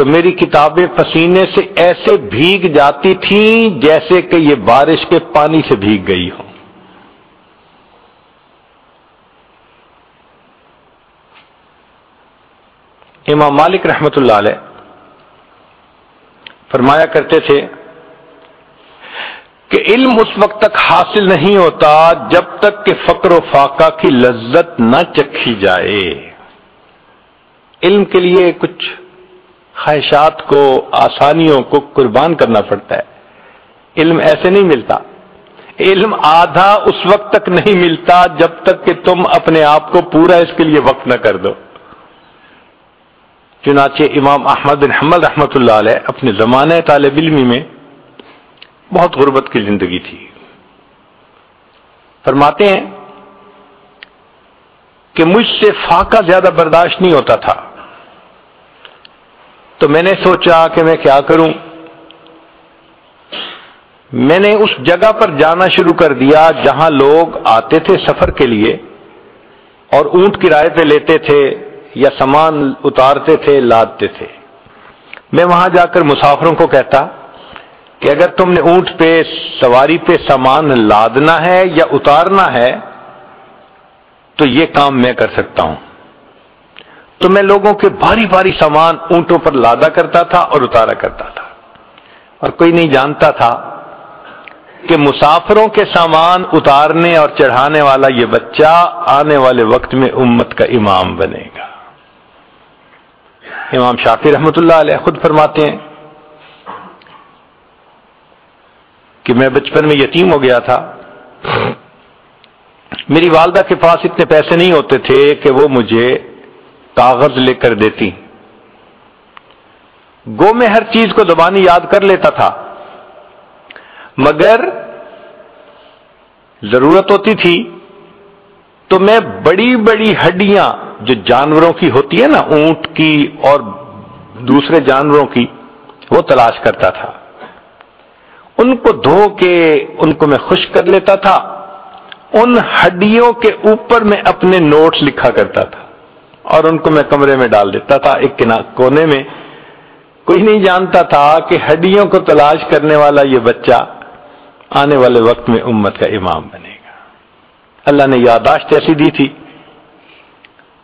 تو میری کتابیں پسینے سے ایسے بھیگ جاتی تھیں جیسے کہ یہ بارش کے پانی سے بھیگ گئی ہوں. امام مالک رحمت اللہ علیہ فرمایا کرتے تھے کہ علم اس وقت تک حاصل نہیں ہوتا جب تک کہ فقر و فاقہ کی لذت نہ چکھی جائے. علم کے لیے کچھ خواہشات کو، آسانیوں کو قربان کرنا پڑتا ہے. علم ایسے نہیں ملتا. علم آدھا اس وقت تک نہیں ملتا جب تک کہ تم اپنے آپ کو پورا اس کے لیے وقف نہ کر دو. چنانچہ امام احمد بن حنبل رحمۃ اللہ علیہ اپنے زمانہ طالب علمی میں بہت غربت کی زندگی تھی. فرماتے ہیں کہ مجھ سے فاقہ زیادہ برداشت نہیں ہوتا تھا، تو میں نے سوچا کہ میں کیا کروں. میں نے اس جگہ پر جانا شروع کر دیا جہاں لوگ آتے تھے سفر کے لیے اور اونٹ کرائے پہ لیتے تھے یا سامان اتارتے تھے، لادتے تھے. میں وہاں جا کر مسافروں کو کہتا کہ اگر تم نے اونٹ پہ سواری پہ سامان لادنا ہے یا اتارنا ہے تو یہ کام میں کر سکتا ہوں. تو میں لوگوں کے بھاری بھاری سامان اونٹوں پر لادا کرتا تھا اور اتارا کرتا تھا، اور کوئی نہیں جانتا تھا کہ مسافروں کے سامان اتارنے اور چڑھانے والا یہ بچہ آنے والے وقت میں امت کا امام بنے گا. امام شافعی رحمۃ اللہ علیہ خود فرماتے ہیں کہ میں بچپن میں یتیم ہو گیا تھا. میری والدہ کے پاس اتنے پیسے نہیں ہوتے تھے کہ وہ مجھے کاغذ لے کر دیتی. گو میں ہر چیز کو زبانی یاد کر لیتا تھا، مگر ضرورت ہوتی تھی تو میں بڑی بڑی ہڈیاں جو جانوروں کی ہوتی ہے نا، اونٹ کی اور دوسرے جانوروں کی، وہ تلاش کرتا تھا. ان کو دھو کے ان کو میں خشک کر لیتا تھا. ان ہڈیوں کے اوپر میں اپنے نوٹس لکھا کرتا تھا اور ان کو میں کمرے میں ڈال دیتا تھا ایک کونے میں. کوئی نہیں جانتا تھا کہ ہڈیوں کو تلاش کرنے والا یہ بچہ آنے والے وقت میں امت کا امام بنے گا. اللہ نے یادداشت ایسی دی تھی.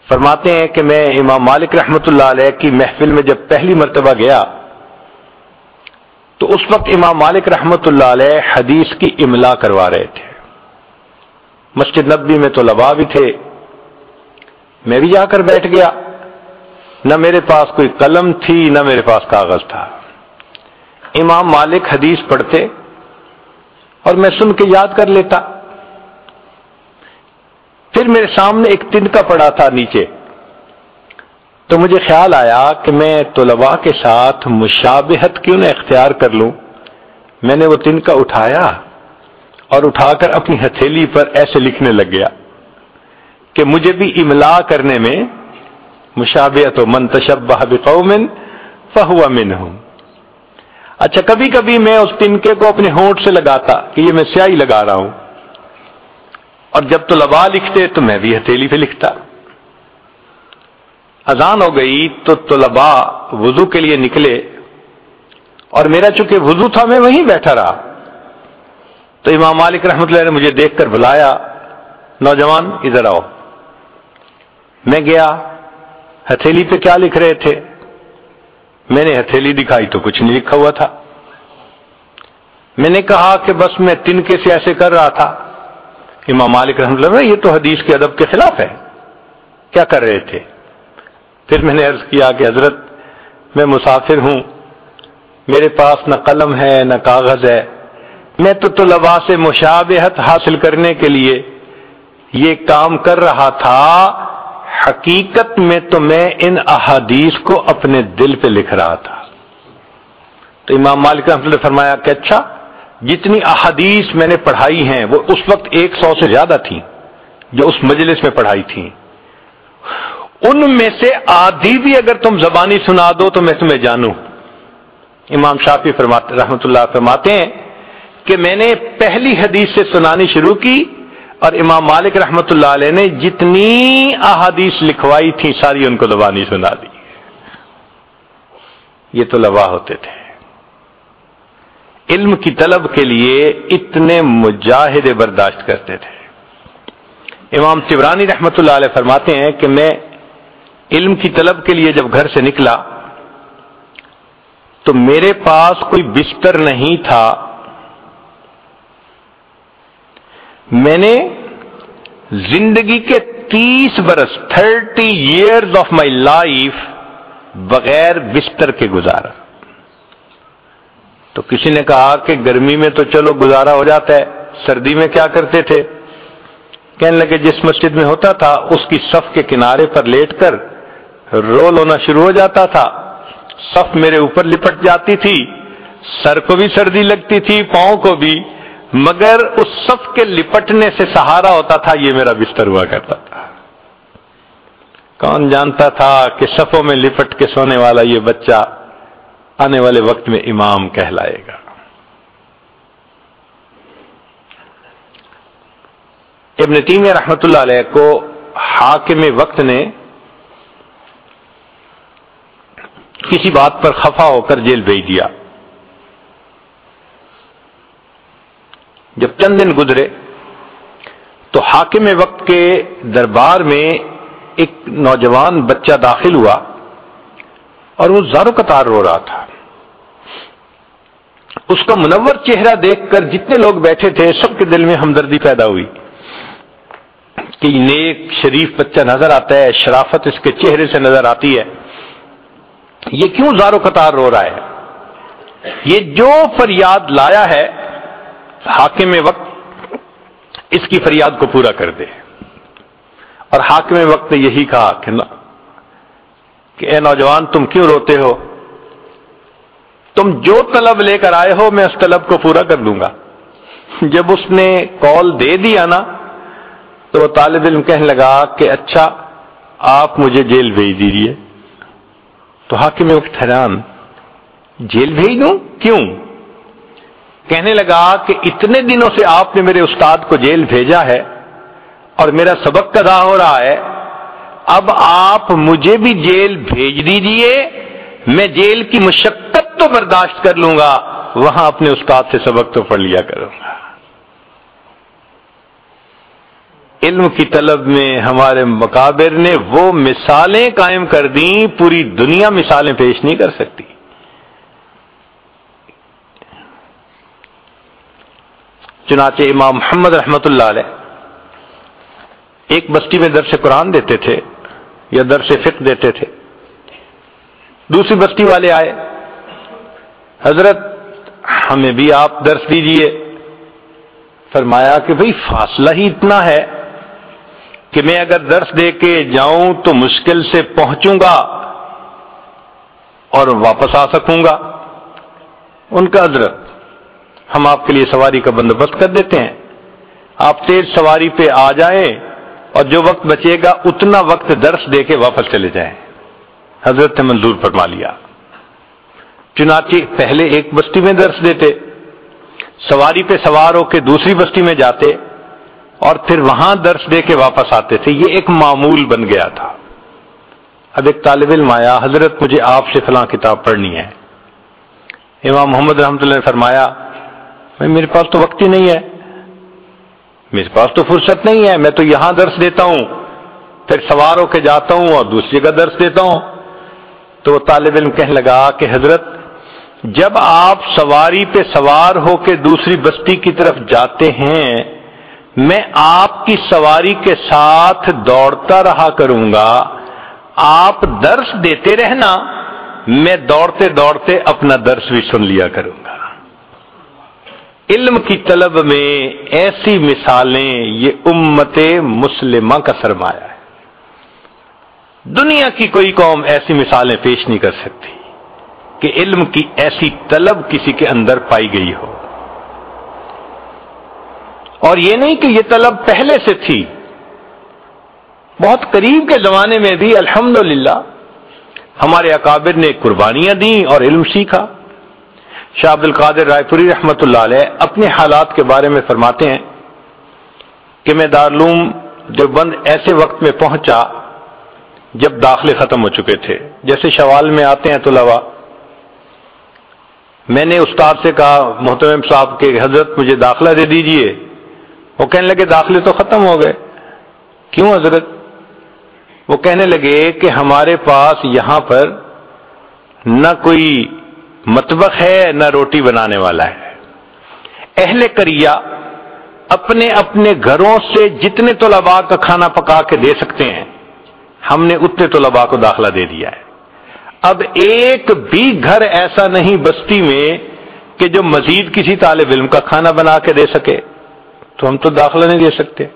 فرماتے ہیں کہ میں امام مالک رحمت اللہ علیہ کی محفل میں جب پہلی مرتبہ گیا تو اس وقت امام مالک رحمت اللہ علیہ حدیث کی املا کروا رہے تھے. مسجد نبوی میں طلباء بھی تھے. میں بھی جا کر بیٹھ گیا. نہ میرے پاس کوئی قلم تھی نہ میرے پاس کاغذ تھا. امام مالک حدیث پڑھتے اور میں سن کے یاد کر لیتا. پھر میرے سامنے ایک تنکا پڑا تھا نیچے، تو مجھے خیال آیا کہ میں طلباء کے ساتھ مشابہت کیوں نہ اختیار کر لوں. میں نے وہ تنکا اٹھایا اور اٹھا کر اپنی ہتھیلی پر ایسے لکھنے لگ گیا کہ مجھے بھی املا کرنے میں مشابہت من تشبہ بقوم فہو منہم. اچھا، کبھی کبھی میں اس تنکے کو اپنے ہونٹ سے لگاتا کہ یہ میں سیاہی لگا رہا ہوں، اور جب طلباء لکھتے تو میں بھی ہتھیلی پہ لکھتا. اذان ہو گئی تو طلباء وضو کے لیے نکلے اور میرا چونکہ وضو تھا میں وہیں بیٹھا رہا. تو امام مالک رحمۃ اللہ نے مجھے دیکھ کر بلایا، نوجوان ادھر آؤ. میں گیا. ہتھیلی پہ کیا لکھ رہے تھے؟ میں نے ہتھیلی دکھائی تو کچھ نہیں لکھا ہوا تھا. میں نے کہا کہ بس میں تنکے سے ایسے کر رہا تھا. امام مالک رحمۃ اللہ یہ تو حدیث کے ادب کے خلاف ہے، کیا کر رہے تھے؟ پھر میں نے عرض کیا کہ حضرت میں مسافر ہوں، میرے پاس نہ قلم ہے نہ کاغذ ہے. میں تو طلباء سے مشابہت حاصل کرنے کے لیے یہ کام کر رہا تھا. حقیقت میں تو میں ان احادیث کو اپنے دل پہ لکھ رہا تھا. تو امام مالک رحمۃ اللہ نے فرمایا کہ اچھا، جتنی احادیث میں نے پڑھائی ہیں وہ اس وقت 100 سے زیادہ تھیں جو اس مجلس میں پڑھائی تھیں. ان میں سے آدھی بھی اگر تم زبانی سنا دو تو میں تمہیں جانوں. امام شافعی رحمۃ اللہ فرماتے ہیں کہ میں نے پہلی حدیث سے سنانی شروع کی اور امام مالک رحمۃ اللہ علیہ نے جتنی احادیث لکھوائی تھی ساری ان کو زبانی سنا دی. یہ طلباء ہوتے تھے، علم کی طلب کے لیے اتنے مجاہدے برداشت کرتے تھے۔ امام طبرانی رحمۃ اللہ علیہ فرماتے ہیں کہ میں علم کی طلب کے لیے جب گھر سے نکلا تو میرے پاس کوئی بستر نہیں تھا، میں نے زندگی کے 30 برس 30 years آف مائی لائف بغیر بستر کے گزارا۔ تو کسی نے کہا کہ گرمی میں تو چلو گزارا ہو جاتا ہے، سردی میں کیا کرتے تھے؟ کہنے لگے جس مسجد میں ہوتا تھا اس کی صف کے کنارے پر لیٹ کر رول ہونا شروع ہو جاتا تھا، صف میرے اوپر لپٹ جاتی تھی، سر کو بھی سردی لگتی تھی، پاؤں کو بھی، مگر اس صف کے لپٹنے سے سہارا ہوتا تھا، یہ میرا بستر ہوا کرتا تھا۔ کون جانتا تھا کہ صفوں میں لپٹ کے سونے والا یہ بچہ آنے والے وقت میں امام کہلائے گا۔ ابن تیمیہ رحمۃ اللہ علیہ کو حاکم وقت نے کسی بات پر خفا ہو کر جیل بھیج دیا۔ جب چند دن گزرے تو حاکم وقت کے دربار میں ایک نوجوان بچہ داخل ہوا اور وہ زارو قطار رو رہا تھا۔ اس کا منور چہرہ دیکھ کر جتنے لوگ بیٹھے تھے سب کے دل میں ہمدردی پیدا ہوئی کہ نیک شریف بچہ نظر آتا ہے، شرافت اس کے چہرے سے نظر آتی ہے، یہ کیوں زارو قطار رو رہا ہے؟ یہ جو فریاد لایا ہے حاکم وقت اس کی فریاد کو پورا کر دے۔ اور حاکم وقت نے یہی کہا کہ اے نوجوان تم کیوں روتے ہو؟ تم جو طلب لے کر آئے ہو میں اس طلب کو پورا کر دوں گا۔ جب اس نے کال دے دیا نا تو وہ طالب علم کہنے لگا کہ اچھا آپ مجھے جیل بھیج دیجیے۔ تو حاکم وقت حیران، جیل بھیج دوں؟ کیوں؟ کہنے لگا کہ اتنے دنوں سے آپ نے میرے استاد کو جیل بھیجا ہے اور میرا سبق قضا ہو رہا ہے، اب آپ مجھے بھی جیل بھیج دیجئے، میں جیل کی مشقت تو برداشت کر لوں گا، وہاں اپنے استاد سے سبق تو پڑھ لیا کروں گا۔ علم کی طلب میں ہمارے مکابر نے وہ مثالیں قائم کر دیں، پوری دنیا مثالیں پیش نہیں کر سکتی۔ چنانچہ امام محمد رحمۃ اللہ علیہ ایک بستی میں درس قرآن دیتے تھے یا درس فقہ دیتے تھے۔ دوسری بستی والے آئے، حضرت ہمیں بھی آپ درس دیجئے۔ فرمایا کہ بھئی فاصلہ ہی اتنا ہے کہ میں اگر درس دے کے جاؤں تو مشکل سے پہنچوں گا اور واپس آ سکوں گا۔ ان کا حضرت ہم آپ کے لیے سواری کا بندوبست کر دیتے ہیں، آپ تیز سواری پہ آ جائیں اور جو وقت بچے گا اتنا وقت درس دے کے واپس چلے جائیں۔ حضرت نے منظور فرما لیا۔ چنانچہ پہلے ایک بستی میں درس دیتے، سواری پہ سوار ہو کے دوسری بستی میں جاتے اور پھر وہاں درس دے کے واپس آتے تھے، یہ ایک معمول بن گیا تھا۔ اب ایک طالب علم آیا، حضرت مجھے آپ سے فلاں کتاب پڑھنی ہے۔ امام محمد رحمۃ اللہ نے فرمایا میرے پاس تو وقت ہی نہیں ہے، میرے پاس تو فرصت نہیں ہے، میں تو یہاں درس دیتا ہوں، پھر سوار ہو کے جاتا ہوں اور دوسری جگہ درس دیتا ہوں۔ تو وہ طالب علم کہنے لگا کہ حضرت جب آپ سواری پہ سوار ہو کے دوسری بستی کی طرف جاتے ہیں میں آپ کی سواری کے ساتھ دوڑتا رہا کروں گا، آپ درس دیتے رہنا، میں دوڑتے دوڑتے اپنا درس بھی سن لیا کروں گا۔ علم کی طلب میں ایسی مثالیں یہ امت مسلمہ کا سرمایہ ہے۔ دنیا کی کوئی قوم ایسی مثالیں پیش نہیں کر سکتی کہ علم کی ایسی طلب کسی کے اندر پائی گئی ہو۔ اور یہ نہیں کہ یہ طلب پہلے سے تھی، بہت قریب کے زمانے میں بھی الحمدللہ ہمارے اکابر نے قربانیاں دیں اور علم سیکھا۔ شاہ عبد القادر رائے پوری رحمۃ اللہ علیہ اپنے حالات کے بارے میں فرماتے ہیں کہ میں دارالعلوم دیوبند ایسے وقت میں پہنچا جب داخلے ختم ہو چکے تھے، جیسے شوال میں آتے ہیں طلباء میں نے استاد سے کہا محترم صاحب کہ حضرت مجھے داخلہ دے دیجئے. وہ کہنے لگے داخلے تو ختم ہو گئے. کیوں حضرت؟ وہ کہنے لگے کہ ہمارے پاس یہاں پر نہ کوئی مطبخ ہے نہ روٹی بنانے والا ہے. اہل قریہ اپنے اپنے گھروں سے جتنے طلباء کا کھانا پکا کے دے سکتے ہیں ہم نے اتنے طلباء کو داخلہ دے دیا ہے. اب ایک بھی گھر ایسا نہیں بستی میں کہ جو مزید کسی طالب علم کا کھانا بنا کے دے سکے، تو ہم تو داخلہ نہیں دے سکتے.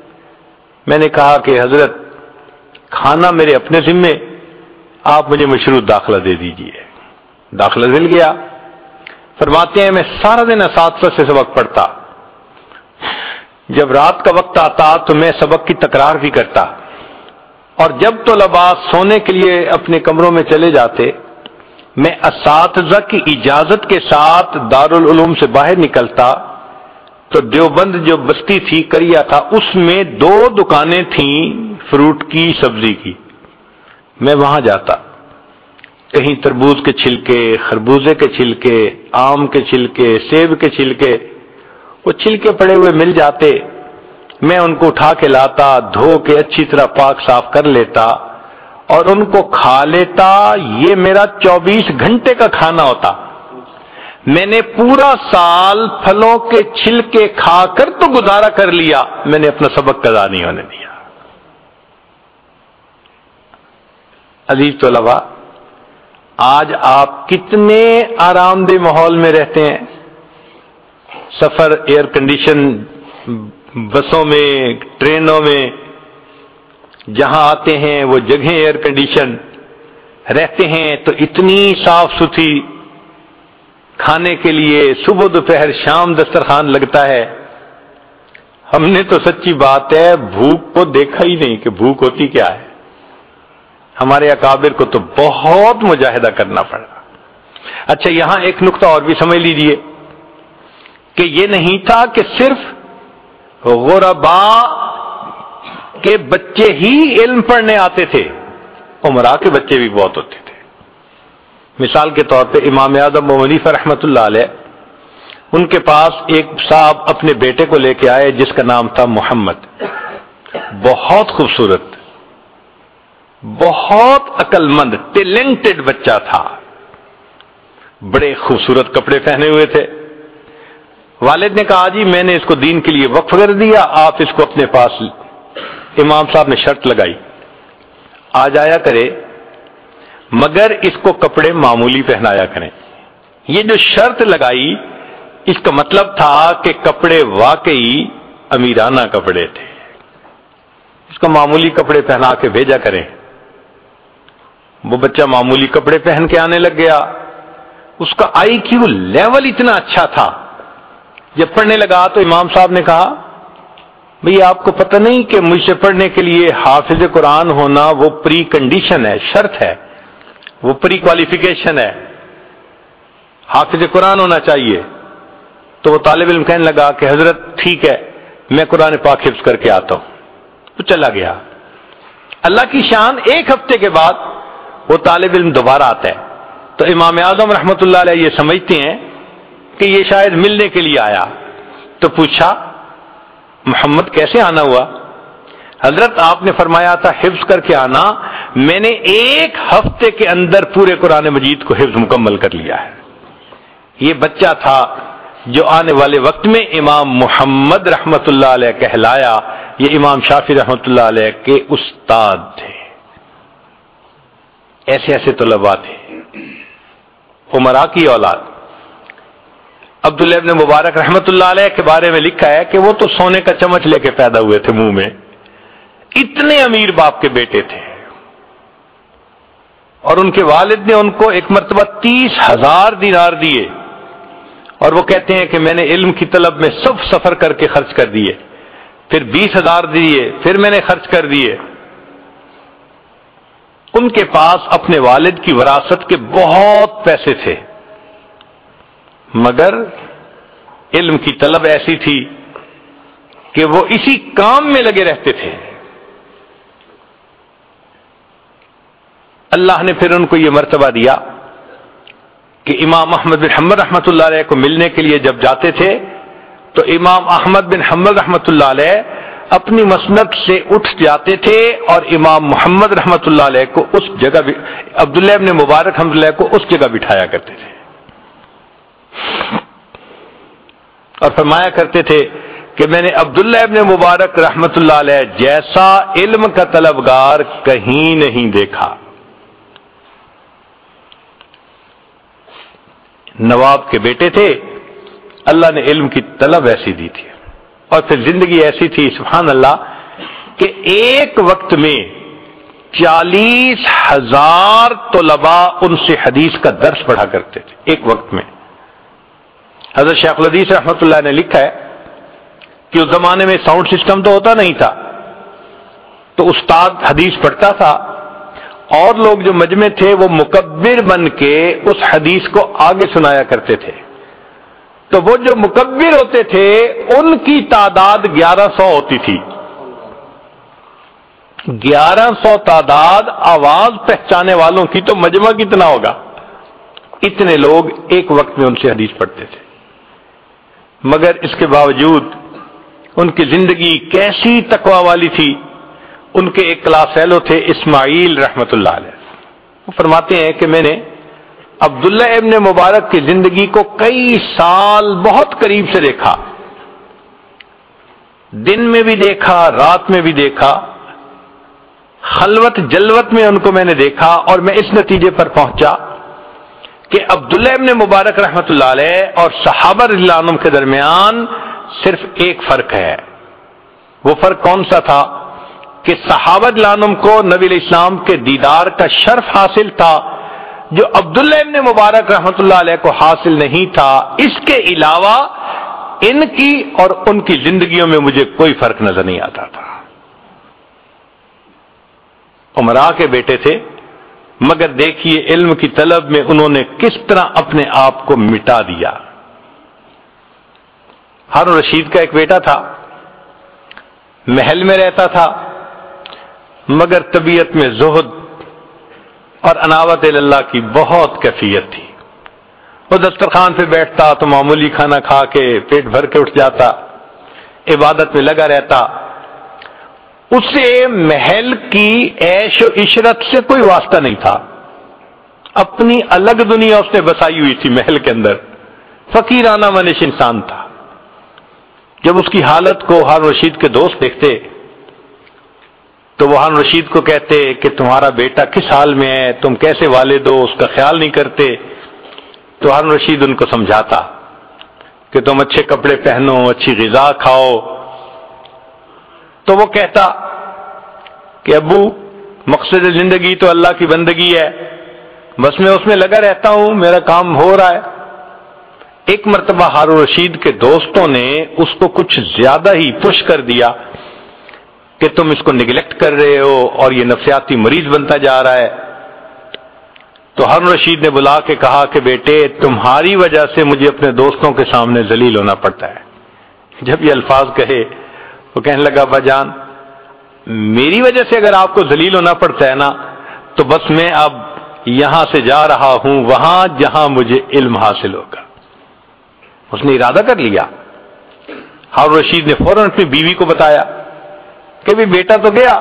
میں نے کہا کہ حضرت کھانا میرے اپنے ذمے، آپ مجھے مشروط داخلہ دے دیجئے. داخلہ مل گیا. فرماتے ہیں میں سارا دن اساتذہ سے سبق پڑھتا. جب رات کا وقت آتا تو میں سبق کی تکرار بھی کرتا، اور جب طلباء سونے کے لیے اپنے کمروں میں چلے جاتے میں اساتذہ کی اجازت کے ساتھ دارالعلوم سے باہر نکلتا تو دیوبند جو بستی تھی کریا تھا اس میں 2 دکانیں تھیں فروٹ کی سبزی کی. میں وہاں جاتا، کہیں تربوز کے چھلکے، خربوزے کے چھلکے، آم کے چھلکے، سیب کے چھلکے، وہ چھلکے پڑے ہوئے مل جاتے. میں ان کو اٹھا کے لاتا، دھو کے اچھی طرح پاک صاف کر لیتا اور ان کو کھا لیتا. یہ میرا 24 گھنٹے کا کھانا ہوتا. میں نے پورا سال پھلوں کے چھلکے کھا کر تو گزارا کر لیا، میں نے اپنا سبق قضا نہیں ہونے دیا. عزیز طلباء، آج آپ کتنے آرام دہ ماحول میں رہتے ہیں. سفر ایئر کنڈیشن بسوں میں، ٹرینوں میں جہاں آتے ہیں وہ جگہیں ایئر کنڈیشن رہتے ہیں تو اتنی صاف ستھری کھانے کے لیے صبح دوپہر شام دسترخوان لگتا ہے. ہم نے تو سچی بات ہے بھوک کو دیکھا ہی نہیں کہ بھوک ہوتی کیا ہے. ہمارے اکابر کو تو بہت مجاہدہ کرنا پڑا. اچھا یہاں ایک نقطہ اور بھی سمجھ لیجئے کہ یہ نہیں تھا کہ صرف غرباء کے بچے ہی علم پڑھنے آتے تھے، امراء کے بچے بھی بہت ہوتے تھے. مثال کے طور پہ امام اعظم ابو حنیفہ رحمۃ اللہ علیہ، ان کے پاس ایک صاحب اپنے بیٹے کو لے کے آئے جس کا نام تھا محمد. بہت خوبصورت، بہت عقل مند، ٹیلنٹڈ بچہ تھا. بڑے خوبصورت کپڑے پہنے ہوئے تھے. والد نے کہا جی میں نے اس کو دین کے لیے وقف کر دیا، آپ اس کو اپنے پاس. امام صاحب نے شرط لگائی آ جایا کرے مگر اس کو کپڑے معمولی پہنایا کریں. یہ جو شرط لگائی اس کا مطلب تھا کہ کپڑے واقعی امیرانہ کپڑے تھے، اس کو معمولی کپڑے پہنا کے بھیجا کریں. وہ بچہ معمولی کپڑے پہن کے آنے لگ گیا. اس کا آئی کیو لیول اتنا اچھا تھا. جب پڑھنے لگا تو امام صاحب نے کہا بھئی آپ کو پتہ نہیں کہ مجھ سے پڑھنے کے لیے حافظ قرآن ہونا وہ پری کنڈیشن ہے، شرط ہے، وہ پری کوالیفیکیشن ہے، حافظ قرآن ہونا چاہیے. تو وہ طالب علم کہنے لگا کہ حضرت ٹھیک ہے میں قرآن پاک حفظ کر کے آتا ہوں. تو چلا گیا. اللہ کی شان ایک ہفتے کے بعد وہ طالب علم دوبارہ آتا ہے تو امام اعظم رحمۃ اللہ علیہ یہ سمجھتے ہیں کہ یہ شاید ملنے کے لیے آیا. تو پوچھا محمد کیسے آنا ہوا؟ حضرت آپ نے فرمایا تھا حفظ کر کے آنا، میں نے ایک ہفتے کے اندر پورے قرآن مجید کو حفظ مکمل کر لیا ہے. یہ بچہ تھا جو آنے والے وقت میں امام محمد رحمۃ اللہ علیہ کہلایا. یہ امام شافعی رحمۃ اللہ علیہ کے استاد تھے. ایسے ایسے طلباء تھے. امراء کی اولاد. عبداللہ ابن مبارک رحمۃ اللہ علیہ کے بارے میں لکھا ہے کہ وہ تو سونے کا چمچ لے کے پیدا ہوئے تھے منہ میں، اتنے امیر باپ کے بیٹے تھے. اور ان کے والد نے ان کو ایک مرتبہ 30,000 دینار دیے اور وہ کہتے ہیں کہ میں نے علم کی طلب میں سب سفر کر کے خرچ کر دیے، پھر 20,000 دیے، پھر میں نے خرچ کر دیے. ان کے پاس اپنے والد کی وراثت کے بہت پیسے تھے مگر علم کی طلب ایسی تھی کہ وہ اسی کام میں لگے رہتے تھے. اللہ نے پھر ان کو یہ مرتبہ دیا کہ امام احمد بن حنبل رحمۃ اللہ علیہ کو ملنے کے لیے جب جاتے تھے تو امام احمد بن حنبل رحمۃ اللہ علیہ اپنی مسند سے اٹھ جاتے تھے اور امام محمد رحمۃ اللہ علیہ کو اس جگہ عبداللہ ابن مبارک رحمۃ اللہ کو اس جگہ بٹھایا کرتے تھے اور فرمایا کرتے تھے کہ میں نے عبداللہ ابن مبارک رحمۃ اللہ علیہ جیسا علم کا طلبگار کہیں نہیں دیکھا. نواب کے بیٹے تھے, اللہ نے علم کی طلب ایسی دی تھی اور پھر زندگی ایسی تھی سبحان اللہ کہ ایک وقت میں 40,000 طلباء ان سے حدیث کا درس پڑھا کرتے تھے ایک وقت میں. حضرت شیخ الحدیث رحمۃ اللہ نے لکھا ہے کہ اس زمانے میں ساؤنڈ سسٹم تو ہوتا نہیں تھا, تو استاد حدیث پڑھتا تھا اور لوگ جو مجمع تھے وہ مکبر بن کے اس حدیث کو آگے سنایا کرتے تھے. تو وہ جو مکبر ہوتے تھے ان کی تعداد 1100 ہوتی تھی. 1100 تعداد آواز پہچانے والوں کی, تو مجمع کتنا ہوگا؟ اتنے لوگ ایک وقت میں ان سے حدیث پڑھتے تھے. مگر اس کے باوجود ان کی زندگی کیسی تقوی والی تھی. ان کے ایک کلاس فیلو تھے اسماعیل رحمت اللہ علیہ, وہ فرماتے ہیں کہ میں نے عبداللہ ابن مبارک کی زندگی کو کئی سال بہت قریب سے دیکھا, دن میں بھی دیکھا, رات میں بھی دیکھا, خلوت جلوت میں ان کو میں نے دیکھا, اور میں اس نتیجے پر پہنچا کہ عبداللہ ابن مبارک رحمت اللہ علیہ اور صحابہ رضی اللہ عنہم کے درمیان صرف ایک فرق ہے. وہ فرق کون سا تھا کہ صحابہ رضی اللہ عنہم کو نبی علیہ السلام کے دیدار کا شرف حاصل تھا جو عبداللہ ابن مبارک رحمت اللہ علیہ کو حاصل نہیں تھا. اس کے علاوہ ان کی اور ان کی زندگیوں میں مجھے کوئی فرق نظر نہیں آتا تھا. عمرا کے بیٹے تھے, مگر دیکھیے علم کی طلب میں انہوں نے کس طرح اپنے آپ کو مٹا دیا. ہارون رشید کا ایک بیٹا تھا, محل میں رہتا تھا, مگر طبیعت میں زہد اور اناوت اللہ کی بہت کیفیت تھی. وہ دسترخوان پہ بیٹھتا تو معمولی کھانا کھا کے پیٹ بھر کے اٹھ جاتا, عبادت میں لگا رہتا. اسے محل کی عیش و عشرت سے کوئی واسطہ نہیں تھا, اپنی الگ دنیا اس نے بسائی ہوئی تھی محل کے اندر, فقیرانہ منش انسان تھا. جب اس کی حالت کو ہارون رشید کے دوست دیکھتے تو وہ ہارون رشید کو کہتے کہ تمہارا بیٹا کس حال میں ہے, تم کیسے والد ہو, اس کا خیال نہیں کرتے. تو ہارون رشید ان کو سمجھاتا کہ تم اچھے کپڑے پہنو, اچھی غذا کھاؤ. تو وہ کہتا کہ ابو مقصد زندگی تو اللہ کی بندگی ہے, بس میں اس میں لگا رہتا ہوں, میرا کام ہو رہا ہے. ایک مرتبہ ہارون رشید کے دوستوں نے اس کو کچھ زیادہ ہی پش کر دیا کہ تم اس کو نگلیکٹ کر رہے ہو اور یہ نفسیاتی مریض بنتا جا رہا ہے. تو ہارون رشید نے بلا کے کہا کہ بیٹے تمہاری وجہ سے مجھے اپنے دوستوں کے سامنے ذلیل ہونا پڑتا ہے. جب یہ الفاظ کہے وہ کہنے لگا ابا جان میری وجہ سے اگر آپ کو ذلیل ہونا پڑتا ہے نا تو بس میں اب یہاں سے جا رہا ہوں وہاں جہاں مجھے علم حاصل ہوگا. اس نے ارادہ کر لیا. ہارون رشید نے فوراً اپنی بیوی کو بتایا کہ بھی بیٹا تو گیا.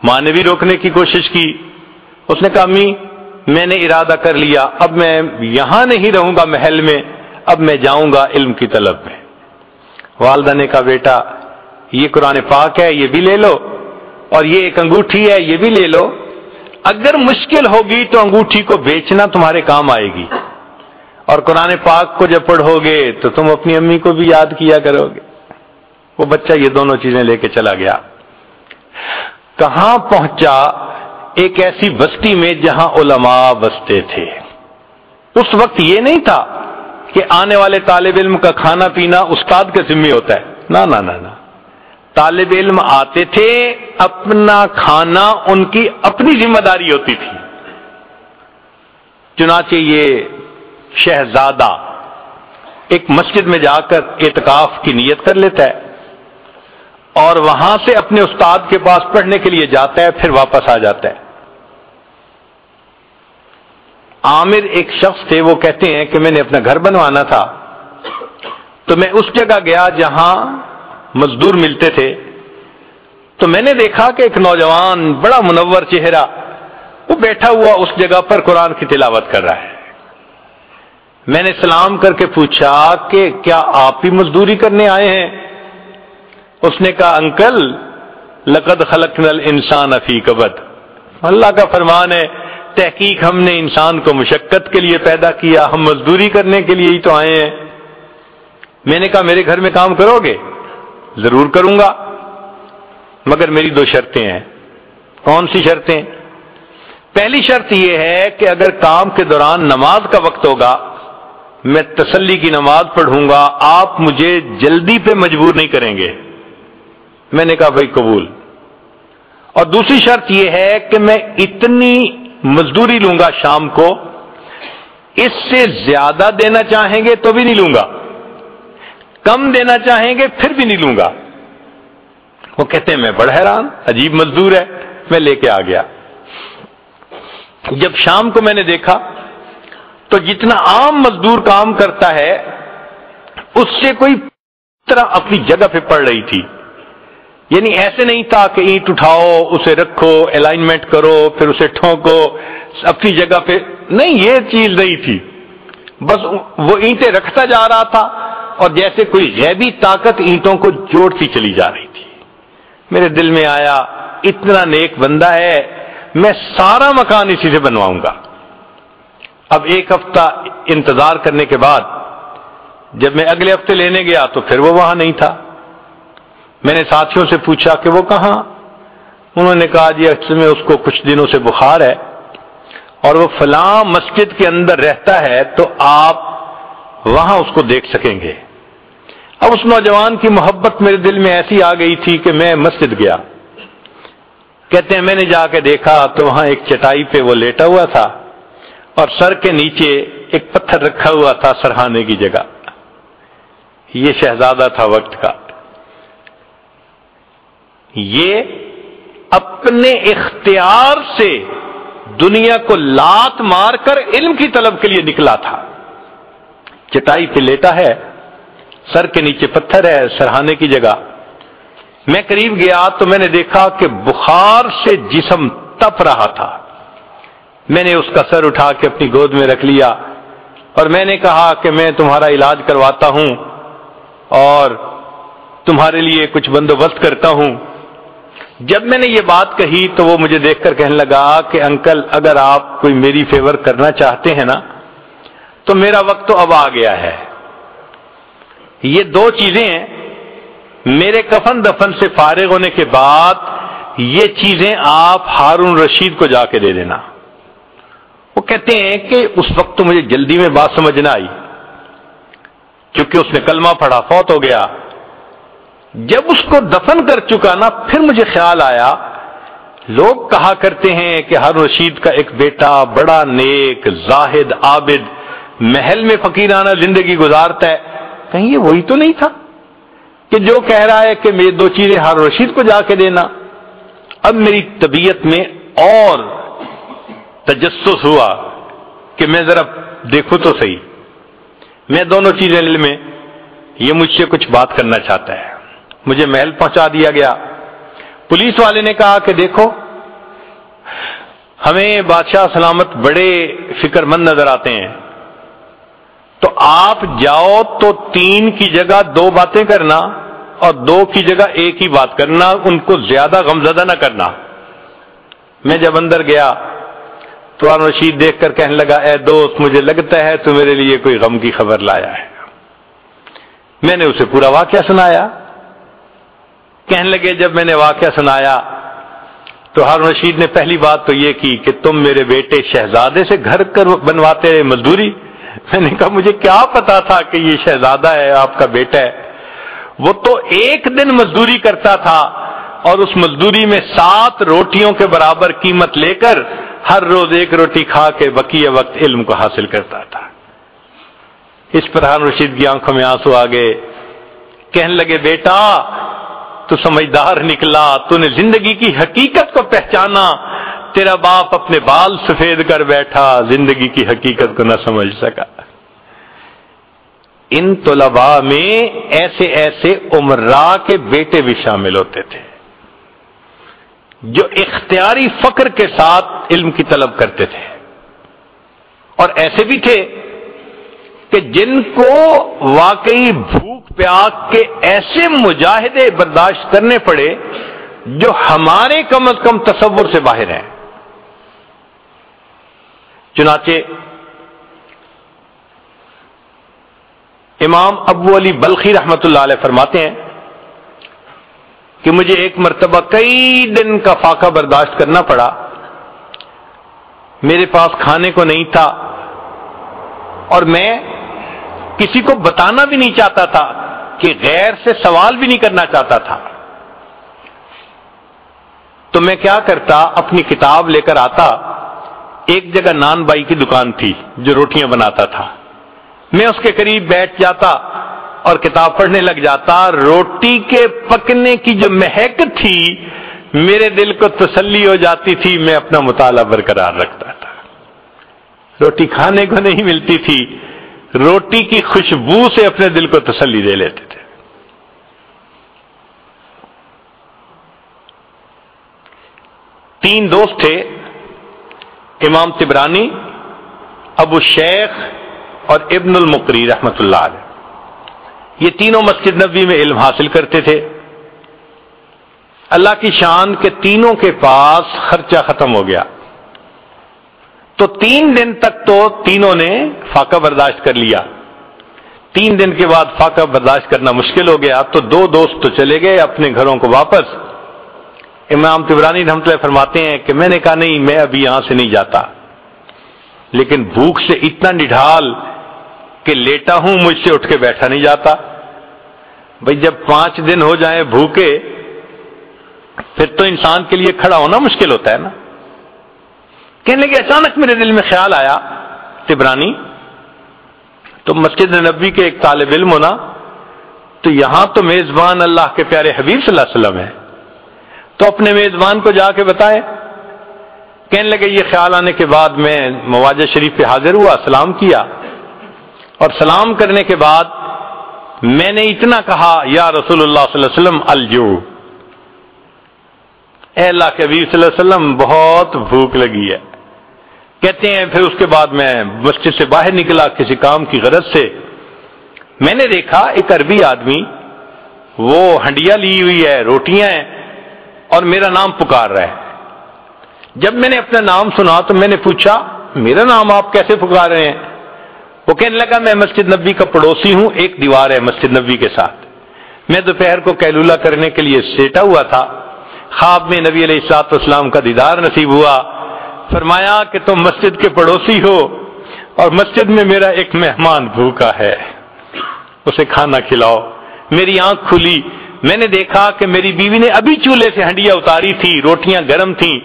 ماں نے بھی روکنے کی کوشش کی. اس نے کہا امی میں نے ارادہ کر لیا, اب میں یہاں نہیں رہوں گا محل میں, اب میں جاؤں گا علم کی طلب میں. والدہ نے کہا بیٹا یہ قرآن پاک ہے یہ بھی لے لو, اور یہ ایک انگوٹھی ہے یہ بھی لے لو, اگر مشکل ہوگی تو انگوٹھی کو بیچنا تمہارے کام آئے گی, اور قرآن پاک کو جب پڑھو گے تو تم اپنی امی کو بھی یاد کیا کرو گے. وہ بچہ یہ دونوں چیزیں لے کے چلا گیا. کہاں پہنچا؟ ایک ایسی بستی میں جہاں علماء بستے تھے. اس وقت یہ نہیں تھا کہ آنے والے طالب علم کا کھانا پینا استاد کے ذمہ ہوتا ہے, نہ نہ نہ نہ. طالب علم آتے تھے, اپنا کھانا ان کی اپنی ذمہ داری ہوتی تھی. چنانچہ یہ شہزادہ ایک مسجد میں جا کر اعتکاف کی نیت کر لیتا ہے اور وہاں سے اپنے استاد کے پاس پڑھنے کے لیے جاتا ہے, پھر واپس آ جاتا ہے. عامر ایک شخص تھے، وہ کہتے ہیں کہ میں نے اپنا گھر بنوانا تھا، تو میں اس جگہ گیا جہاں مزدور ملتے تھے، تو میں نے دیکھا کہ ایک نوجوان بڑا منور چہرہ وہ بیٹھا ہوا اس جگہ پر قرآن کی تلاوت کر رہا ہے۔ میں نے سلام کر کے پوچھا کہ کیا آپ بھی مزدوری کرنے آئے ہیں؟ اس نے کہا انکل لقد خلقنا الانسان فی کبد، اللہ کا فرمان ہے تحقیق ہم نے انسان کو مشقت کے لیے پیدا کیا، ہم مزدوری کرنے کے لیے ہی تو آئے ہیں۔ میں نے کہا میرے گھر میں کام کرو گے؟ ضرور کروں گا، مگر میری 2 شرطیں ہیں۔ کون سی شرطیں؟ پہلی شرط یہ ہے کہ اگر کام کے دوران نماز کا وقت ہوگا میں تسلی کی نماز پڑھوں گا، آپ مجھے جلدی پہ مجبور نہیں کریں گے۔ میں نے کہا بھائی قبول۔ اور دوسری شرط یہ ہے کہ میں اتنی مزدوری لوں گا شام کو، اس سے زیادہ دینا چاہیں گے تو بھی نہیں لوں گا، کم دینا چاہیں گے پھر بھی نہیں لوں گا۔ وہ کہتے ہیں میں بڑا حیران، عجیب مزدور ہے۔ میں لے کے آ گیا۔ جب شام کو میں نے دیکھا تو جتنا عام مزدور کام کرتا ہے اس سے کوئی طرح اپنی جگہ پہ پڑ رہی تھی، یعنی ایسے نہیں تھا کہ اینٹ اٹھاؤ اسے رکھو الائنمنٹ کرو پھر اسے ٹھونکو اپنی جگہ پہ، نہیں، یہ چیز نہیں تھی، بس وہ اینٹیں رکھتا جا رہا تھا اور جیسے کوئی غیبی طاقت اینٹوں کو جوڑتی چلی جا رہی تھی۔ میرے دل میں آیا اتنا نیک بندہ ہے، میں سارا مکان اسی سے بنواؤں گا۔ اب 1 ہفتہ انتظار کرنے کے بعد جب میں اگلے ہفتے لینے گیا تو پھر وہ وہاں نہیں تھا۔ میں نے ساتھیوں سے پوچھا کہ وہ کہاں؟ انہوں نے کہا جی اصل میں اس کو کچھ دنوں سے بخار ہے اور وہ فلاں مسجد کے اندر رہتا ہے تو آپ وہاں اس کو دیکھ سکیں گے۔ اب اس نوجوان کی محبت میرے دل میں ایسی آ گئی تھی کہ میں مسجد گیا۔ کہتے ہیں میں نے جا کے دیکھا تو وہاں ایک چٹائی پہ وہ لیٹا ہوا تھا اور سر کے نیچے ایک پتھر رکھا ہوا تھا سرہانے کی جگہ۔ یہ شہزادہ تھا وقت کا، یہ اپنے اختیار سے دنیا کو لات مار کر علم کی طلب کے لیے نکلا تھا۔ چٹائی پہ لیٹا ہے، سر کے نیچے پتھر ہے سرہانے کی جگہ۔ میں قریب گیا تو میں نے دیکھا کہ بخار سے جسم تپ رہا تھا۔ میں نے اس کا سر اٹھا کے اپنی گود میں رکھ لیا اور میں نے کہا کہ میں تمہارا علاج کرواتا ہوں اور تمہارے لیے کچھ بندوبست کرتا ہوں۔ جب میں نے یہ بات کہی تو وہ مجھے دیکھ کر کہنے لگا کہ انکل اگر آپ کوئی میری فیور کرنا چاہتے ہیں نا تو میرا وقت تو اب آ گیا ہے۔ یہ 2 چیزیں ہیں، میرے کفن دفن سے فارغ ہونے کے بعد یہ چیزیں آپ ہارون رشید کو جا کے دے دینا۔ وہ کہتے ہیں کہ اس وقت تو مجھے جلدی میں بات سمجھ نہ آئی کیونکہ اس نے کلمہ پڑھا، فوت ہو گیا۔ جب اس کو دفن کر چکا نا پھر مجھے خیال آیا لوگ کہا کرتے ہیں کہ ہارون رشید کا ایک بیٹا بڑا نیک زاہد عابد محل میں فقیرانہ زندگی گزارتا ہے، کہیں یہ وہی تو نہیں تھا کہ جو کہہ رہا ہے کہ میری 2 چیزیں ہارون رشید کو جا کے دینا۔ اب میری طبیعت میں اور تجسس ہوا کہ میں ذرا دیکھوں تو صحیح، میں دونوں چیزیں لے میں، یہ مجھ سے کچھ بات کرنا چاہتا ہے۔ مجھے محل پہنچا دیا گیا۔ پولیس والے نے کہا کہ دیکھو ہمیں بادشاہ سلامت بڑے فکر مند نظر آتے ہیں، تو آپ جاؤ تو 3 کی جگہ 2 باتیں کرنا اور 2 کی جگہ 1 ہی بات کرنا، ان کو زیادہ غمزدہ نہ کرنا۔ میں جب اندر گیا تو ہارون رشید دیکھ کر کہنے لگا اے دوست مجھے لگتا ہے تو میرے لیے کوئی غم کی خبر لایا ہے۔ میں نے اسے پورا واقعہ سنایا۔ کہنے لگے جب میں نے واقعہ سنایا تو ہارون رشید نے پہلی بات تو یہ کی کہ تم میرے بیٹے شہزادے سے گھر بنواتے رہے مزدوری۔ میں نے کہا مجھے کیا پتا تھا کہ یہ شہزادہ ہے آپ کا بیٹا ہے، وہ تو 1 دن مزدوری کرتا تھا اور اس مزدوری میں 7 روٹیوں کے برابر قیمت لے کر ہر روز 1 روٹی کھا کے بقیہ وقت علم کو حاصل کرتا تھا۔ اس پر ہارون رشید کی آنکھوں میں آنسو آ گئے۔ کہنے لگے بیٹا تو سمجھدار نکلا، تو نے زندگی کی حقیقت کو پہچانا، تیرا باپ اپنے بال سفید کر بیٹھا، زندگی کی حقیقت کو نہ سمجھ سکا۔ ان طلباء میں ایسے ایسے عمراء کے بیٹے بھی شامل ہوتے تھے جو اختیاری فقر کے ساتھ علم کی طلب کرتے تھے، اور ایسے بھی تھے کہ جن کو واقعی بھوک پیاس کے ایسے مجاہدے برداشت کرنے پڑے جو ہمارے کم از کم تصور سے باہر ہیں۔ چنانچہ امام ابو علی بلخی رحمت اللہ علیہ فرماتے ہیں کہ مجھے ایک مرتبہ کئی دن کا فاقہ برداشت کرنا پڑا، میرے پاس کھانے کو نہیں تھا اور میں کسی کو بتانا بھی نہیں چاہتا تھا کہ غیر سے سوال بھی نہیں کرنا چاہتا تھا، تو میں کیا کرتا، اپنی کتاب لے کر آتا، ایک جگہ نان بائی کی دکان تھی جو روٹیاں بناتا تھا، میں اس کے قریب بیٹھ جاتا اور کتاب پڑھنے لگ جاتا۔ روٹی کے پکنے کی جو مہک تھی میرے دل کو تسلی ہو جاتی تھی، میں اپنا مطالعہ برقرار رکھتا تھا۔ روٹی کھانے کو نہیں ملتی تھی، روٹی کی خوشبو سے اپنے دل کو تسلی دے لیتے تھے۔ تین دوست تھے، امام طبرانی، ابو شیخ اور ابن المقری رحمت اللہ علیہ۔ یہ تینوں مسجد نبوی میں علم حاصل کرتے تھے۔ اللہ کی شان کے تینوں کے پاس خرچہ ختم ہو گیا، تو 3 دن تک تو تینوں نے فاقہ برداشت کر لیا۔ 3 دن کے بعد فاقہ برداشت کرنا مشکل ہو گیا تو 2 دوست تو چلے گئے اپنے گھروں کو واپس۔ امام طبرانی رحمۃ اللہ فرماتے ہیں کہ میں نے کہا نہیں، میں ابھی یہاں سے نہیں جاتا، لیکن بھوک سے اتنا نڈھال کہ لیٹا ہوں، مجھ سے اٹھ کے بیٹھا نہیں جاتا۔ بھئی جب 5 دن ہو جائیں بھوکے پھر تو انسان کے لیے کھڑا ہونا مشکل ہوتا ہے نا۔ کہنے لگے اچانک میرے دل میں خیال آیا، طبرانی تو مسجد نبوی کے ایک طالب علم ہونا، تو یہاں تو میزبان اللہ کے پیارے حبیب صلی اللہ علیہ وسلم ہے، تو اپنے میزبان کو جا کے بتائے۔ کہنے لگے یہ خیال آنے کے بعد میں مواجہ شریف پہ حاضر ہوا، سلام کیا، اور سلام کرنے کے بعد میں نے اتنا کہا، یا رسول اللہ صلی اللہ علیہ وسلم الجو، اے اللہ کے حبیب صلی اللہ علیہ وسلم بہت بھوک لگی ہے۔ کہتے ہیں پھر اس کے بعد میں مسجد سے باہر نکلا کسی کام کی غرض سے، میں نے دیکھا ایک عربی آدمی، وہ ہنڈیا لی ہوئی ہے، روٹیاں ہیں، اور میرا نام پکار رہا ہے۔ جب میں نے اپنا نام سنا تو میں نے پوچھا میرا نام آپ کیسے پکار رہے ہیں؟ وہ کہنے لگا میں مسجد نبوی کا پڑوسی ہوں، ایک دیوار ہے مسجد نبوی کے ساتھ، میں دوپہر کو قیلولہ کرنے کے لیے لیٹا ہوا تھا، خواب میں نبی علیہ الصلوۃ والسلام کا دیدار نصیب ہوا، فرمایا کہ تم مسجد کے پڑوسی ہو اور مسجد میں میرا ایک مہمان بھوکا ہے، اسے کھانا کھلاؤ۔ میری آنکھ کھلی، میں نے دیکھا کہ میری بیوی نے ابھی چولہے سے ہنڈیا اتاری تھی، روٹیاں گرم تھیں۔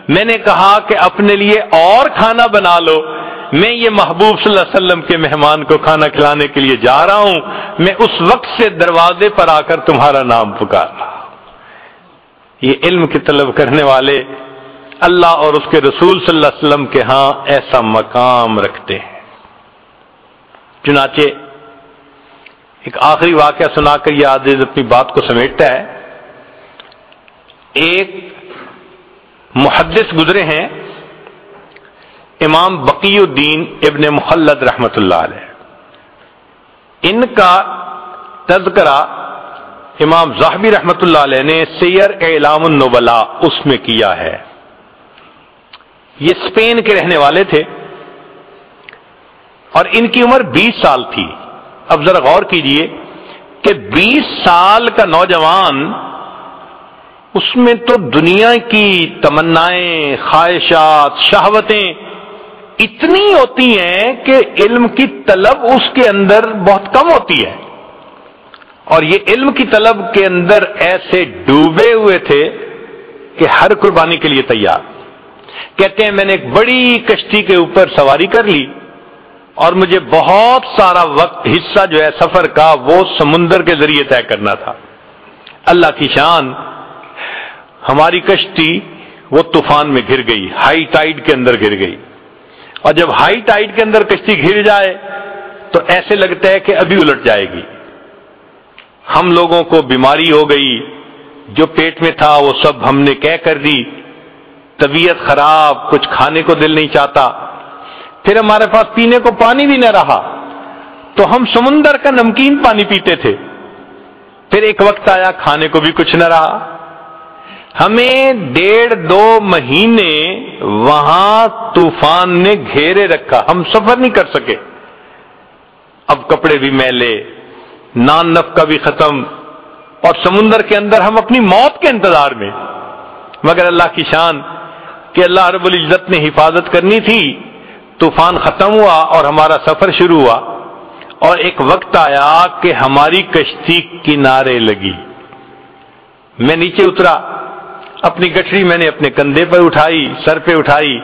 میں نے کہا کہ اپنے لیے اور کھانا بنا لو، میں یہ محبوب صلی اللہ علیہ وسلم کے مہمان کو کھانا کھلانے کے لیے جا رہا ہوں، میں اس وقت سے دروازے پر آ کر تمہارا نام پکار رہا ہوں۔ یہ علم کی طلب کرنے والے اللہ اور اس کے رسول صلی اللہ علیہ وسلم کے ہاں ایسا مقام رکھتے ہیں۔ چنانچہ ایک آخری واقعہ سنا کر یہ عزیز اپنی بات کو سمیٹتا ہے۔ ایک محدث گزرے ہیں امام بقی الدین ابن مخلد رحمت اللہ علیہ، ان کا تذکرہ امام ذہبی رحمت اللہ علیہ نے سیر اعلام النبلاء اس میں کیا ہے۔ یہ اسپین کے رہنے والے تھے اور ان کی عمر 20 سال تھی۔ اب ذرا غور کیجئے کہ 20 سال کا نوجوان، اس میں تو دنیا کی تمنائیں، خواہشات، شہوتیں اتنی ہوتی ہیں کہ علم کی طلب اس کے اندر بہت کم ہوتی ہے، اور یہ علم کی طلب کے اندر ایسے ڈوبے ہوئے تھے کہ ہر قربانی کے لیے تیار۔ کہتے ہیں میں نے ایک بڑی کشتی کے اوپر سواری کر لی اور مجھے بہت سارا وقت حصہ جو ہے سفر کا وہ سمندر کے ذریعے طے کرنا تھا۔ اللہ کی شان، ہماری کشتی وہ طوفان میں گر گئی، ہائی ٹائیڈ کے اندر گر گئی. اور جب ہائی ٹائیڈ کے اندر کشتی گر جائے تو ایسے لگتا ہے کہ ابھی الٹ جائے گی. ہم لوگوں کو بیماری ہو گئی، جو پیٹ میں تھا وہ سب ہم نے کہہ کر دی، طبیعت خراب، کچھ کھانے کو دل نہیں چاہتا. پھر ہمارے پاس پینے کو پانی بھی نہ رہا تو ہم سمندر کا نمکین پانی پیتے تھے. پھر ایک وقت آیا کھانے کو بھی کچھ نہ رہا. ہمیں 1.5-2 مہینے وہاں طوفان نے گھیرے رکھا، ہم سفر نہیں کر سکے. اب کپڑے بھی میلے، نان نفقہ بھی ختم، اور سمندر کے اندر ہم اپنی موت کے انتظار میں. مگر اللہ کی شان کہ اللہ رب العزت نے حفاظت کرنی تھی. طوفان ختم ہوا اور ہمارا سفر شروع ہوا، اور ایک وقت آیا کہ ہماری کشتی کنارے لگی. میں نیچے اترا، اپنی گٹھڑی میں نے اپنے کندھے پر اٹھائی، سر پہ اٹھائی،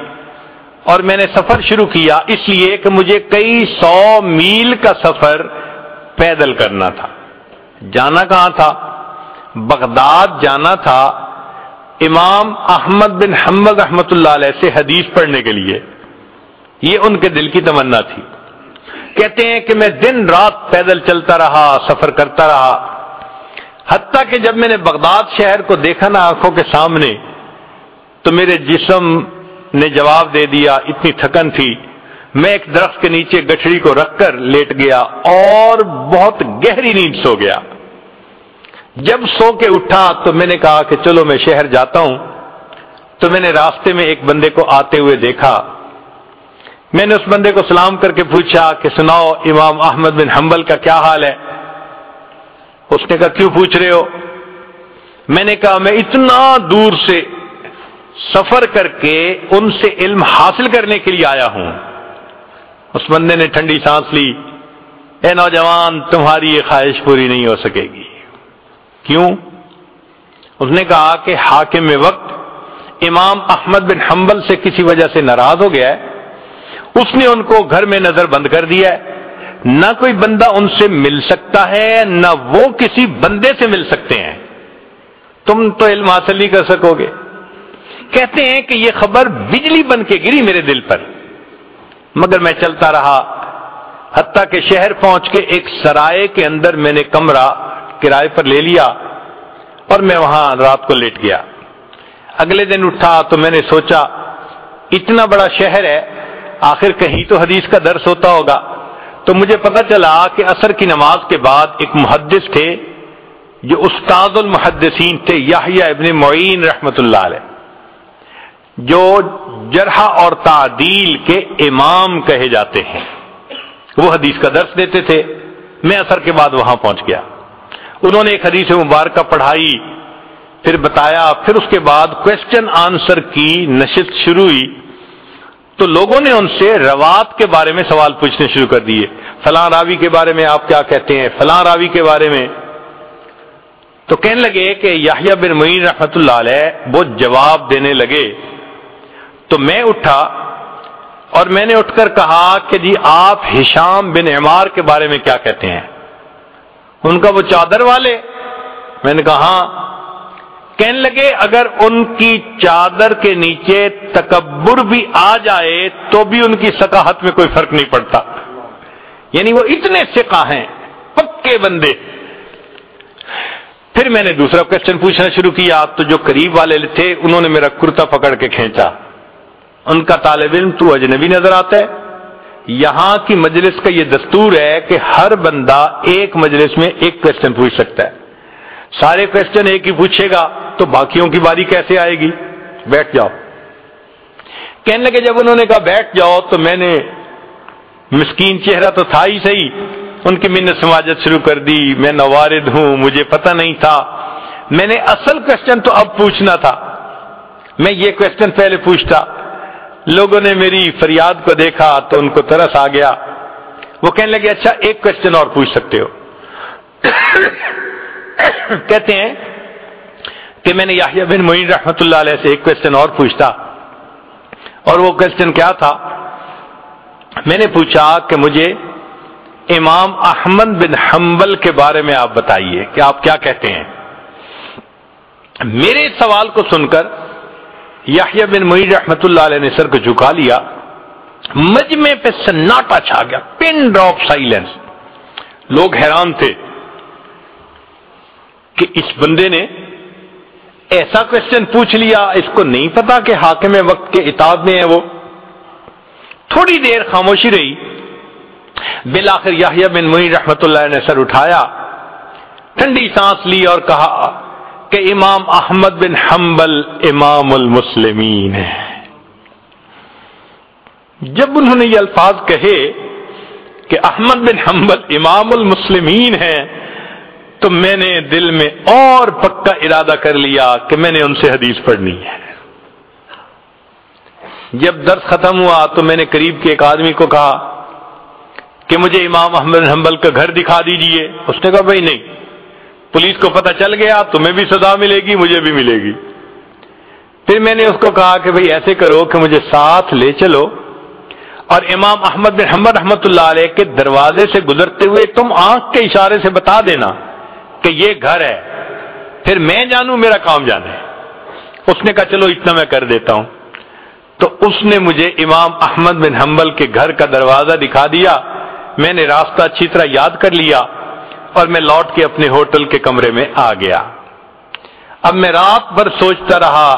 اور میں نے سفر شروع کیا، اس لیے کہ مجھے کئی 100 میل کا سفر پیدل کرنا تھا. جانا کہاں تھا؟ بغداد جانا تھا، امام احمد بن حنبل رحمۃ اللہ علیہ سے حدیث پڑھنے کے لیے. یہ ان کے دل کی تمنا تھی. کہتے ہیں کہ میں دن رات پیدل چلتا رہا، سفر کرتا رہا، حتیٰ کہ جب میں نے بغداد شہر کو دیکھا نا آنکھوں کے سامنے تو میرے جسم نے جواب دے دیا. اتنی تھکن تھی، میں ایک درخت کے نیچے گٹھڑی کو رکھ کر لیٹ گیا اور بہت گہری نیند سو گیا. جب سو کے اٹھا تو میں نے کہا کہ چلو میں شہر جاتا ہوں. تو میں نے راستے میں ایک بندے کو آتے ہوئے دیکھا. میں نے اس بندے کو سلام کر کے پوچھا کہ سناؤ امام احمد بن حنبل کا کیا حال ہے؟ اس نے کہا کیوں پوچھ رہے ہو؟ میں نے کہا میں اتنا دور سے سفر کر کے ان سے علم حاصل کرنے کے لیے آیا ہوں. اس بندے نے ٹھنڈی سانس لی. اے نوجوان، تمہاری یہ خواہش پوری نہیں ہو سکے گی. کیوں؟ اس نے کہا کہ حاکم وقت امام احمد بن حنبل سے کسی وجہ سے ناراض ہو گیا ہے. اس نے ان کو گھر میں نظر بند کر دیا ہے. نہ کوئی بندہ ان سے مل سکتا ہے، نہ وہ کسی بندے سے مل سکتے ہیں. تم تو علم حاصل نہیں کر سکو گے. کہتے ہیں کہ یہ خبر بجلی بن کے گری میرے دل پر. مگر میں چلتا رہا، حتیٰ کہ شہر پہنچ کے ایک سرائے کے اندر میں نے کمرہ کرائے پر لے لیا اور میں وہاں رات کو لیٹ گیا. اگلے دن اٹھا تو میں نے سوچا اتنا بڑا شہر ہے، آخر کہیں تو حدیث کا درس ہوتا ہوگا. تو مجھے پتہ چلا کہ عصر کی نماز کے بعد ایک محدث تھے جو استاد المحدثین تھے، یحییٰ ابن معین رحمۃ اللہ علیہ، جو جرح اور تعدیل کے امام کہے جاتے ہیں. وہ حدیث کا درس دیتے تھے. میں عصر کے بعد وہاں پہنچ گیا. انہوں نے ایک حدیث مبارکہ پڑھائی، پھر بتایا، پھر اس کے بعد کوسچن آنسر کی نشست شروع ہوئی. تو لوگوں نے ان سے روات کے بارے میں سوال پوچھنے شروع کر دیے. فلاں راوی کے بارے میں آپ کیا کہتے ہیں، فلاں راوی کے بارے میں. تو کہنے لگے کہ یحییٰ بن معین رحمۃ اللہ علیہ وہ جواب دینے لگے. تو میں اٹھا اور میں نے اٹھ کر کہا کہ جی آپ ہشام بن عمار کے بارے میں کیا کہتے ہیں؟ ان کا وہ چادر والے؟ میں نے کہا ہاں. کہنے لگے اگر ان کی چادر کے نیچے تکبر بھی آ جائے تو بھی ان کی ثقافت میں کوئی فرق نہیں پڑتا. یعنی وہ اتنے ثقہ ہیں، پکے بندے. پھر میں نے دوسرا کوسچن پوچھنا شروع کیا تو جو قریب والے تھے انہوں نے میرا کرتا پکڑ کے کھینچا. ان کا طالب علم تو اجنبی نظر آتا ہے. یہاں کی مجلس کا یہ دستور ہے کہ ہر بندہ ایک مجلس میں ایک کوسچن پوچھ سکتا ہے. سارے کوسچن ایک ہی پوچھے گا تو باقیوں کی باری کیسے آئے گی؟ بیٹھ جاؤ. کہنے لگے جب انہوں نے کہا بیٹھ جاؤ تو میں نے، مسکین چہرہ تو تھا ہی صحیح، ان کی منت سماجت شروع کر دی. میں نوارد ہوں، مجھے پتہ نہیں تھا. میں نے اصل کوسچن تو اب پوچھنا تھا. میں یہ کوسچن پہلے پوچھتا. لوگوں نے میری فریاد کو دیکھا تو ان کو ترس آ گیا. وہ کہنے لگے اچھا ایک کوسچن اور پوچھ سکتے ہو. کہتے ہیں کہ میں نے یحییٰ بن معین رحمۃ اللہ علیہ سے ایک کوسچن اور پوچھتا. اور وہ کوسچن کیا تھا؟ میں نے پوچھا کہ مجھے امام احمد بن حنبل کے بارے میں آپ بتائیے کہ آپ کیا کہتے ہیں. میرے سوال کو سن کر یحییٰ بن معین رحمۃ اللہ علیہ نے سر کو جھکا لیا، مجمع پہ سناٹا چھا گیا، پن ڈراپ سائلنس. لوگ حیران تھے کہ اس بندے نے ایسا کوشچن پوچھ لیا، اس کو نہیں پتا کہ حاکم وقت کے اطاعت میں ہے وہ. تھوڑی دیر خاموشی رہی، بالآخر یحییٰ بن معین رحمۃ اللہ علیہ نے سر اٹھایا، ٹھنڈی سانس لی اور کہا کہ امام احمد بن حنبل امام المسلمین ہے. جب انہوں نے یہ الفاظ کہے کہ احمد بن حنبل امام المسلمین ہیں تو میں نے دل میں اور پکا ارادہ کر لیا کہ میں نے ان سے حدیث پڑھنی ہے. جب درس ختم ہوا تو میں نے قریب کے ایک آدمی کو کہا کہ مجھے امام احمد بن حنبل کا گھر دکھا دیجئے. اس نے کہا بھائی نہیں، پولیس کو پتہ چل گیا تمہیں بھی سزا ملے گی، مجھے بھی ملے گی. پھر میں نے اس کو کہا کہ بھائی ایسے کرو کہ مجھے ساتھ لے چلو اور امام احمد بن حنبل رحمۃ اللہ علیہ کے دروازے سے گزرتے ہوئے تم آنکھ کے اشارے سے بتا دینا کہ یہ گھر ہے، پھر میں جانوں میرا کام جانے. اس نے کہا چلو اتنا میں کر دیتا ہوں. تو اس نے مجھے امام احمد بن حنبل کے گھر کا دروازہ دکھا دیا. میں نے راستہ اچھی طرح یاد کر لیا اور میں لوٹ کے اپنے ہوٹل کے کمرے میں آ گیا. اب میں رات بھر سوچتا رہا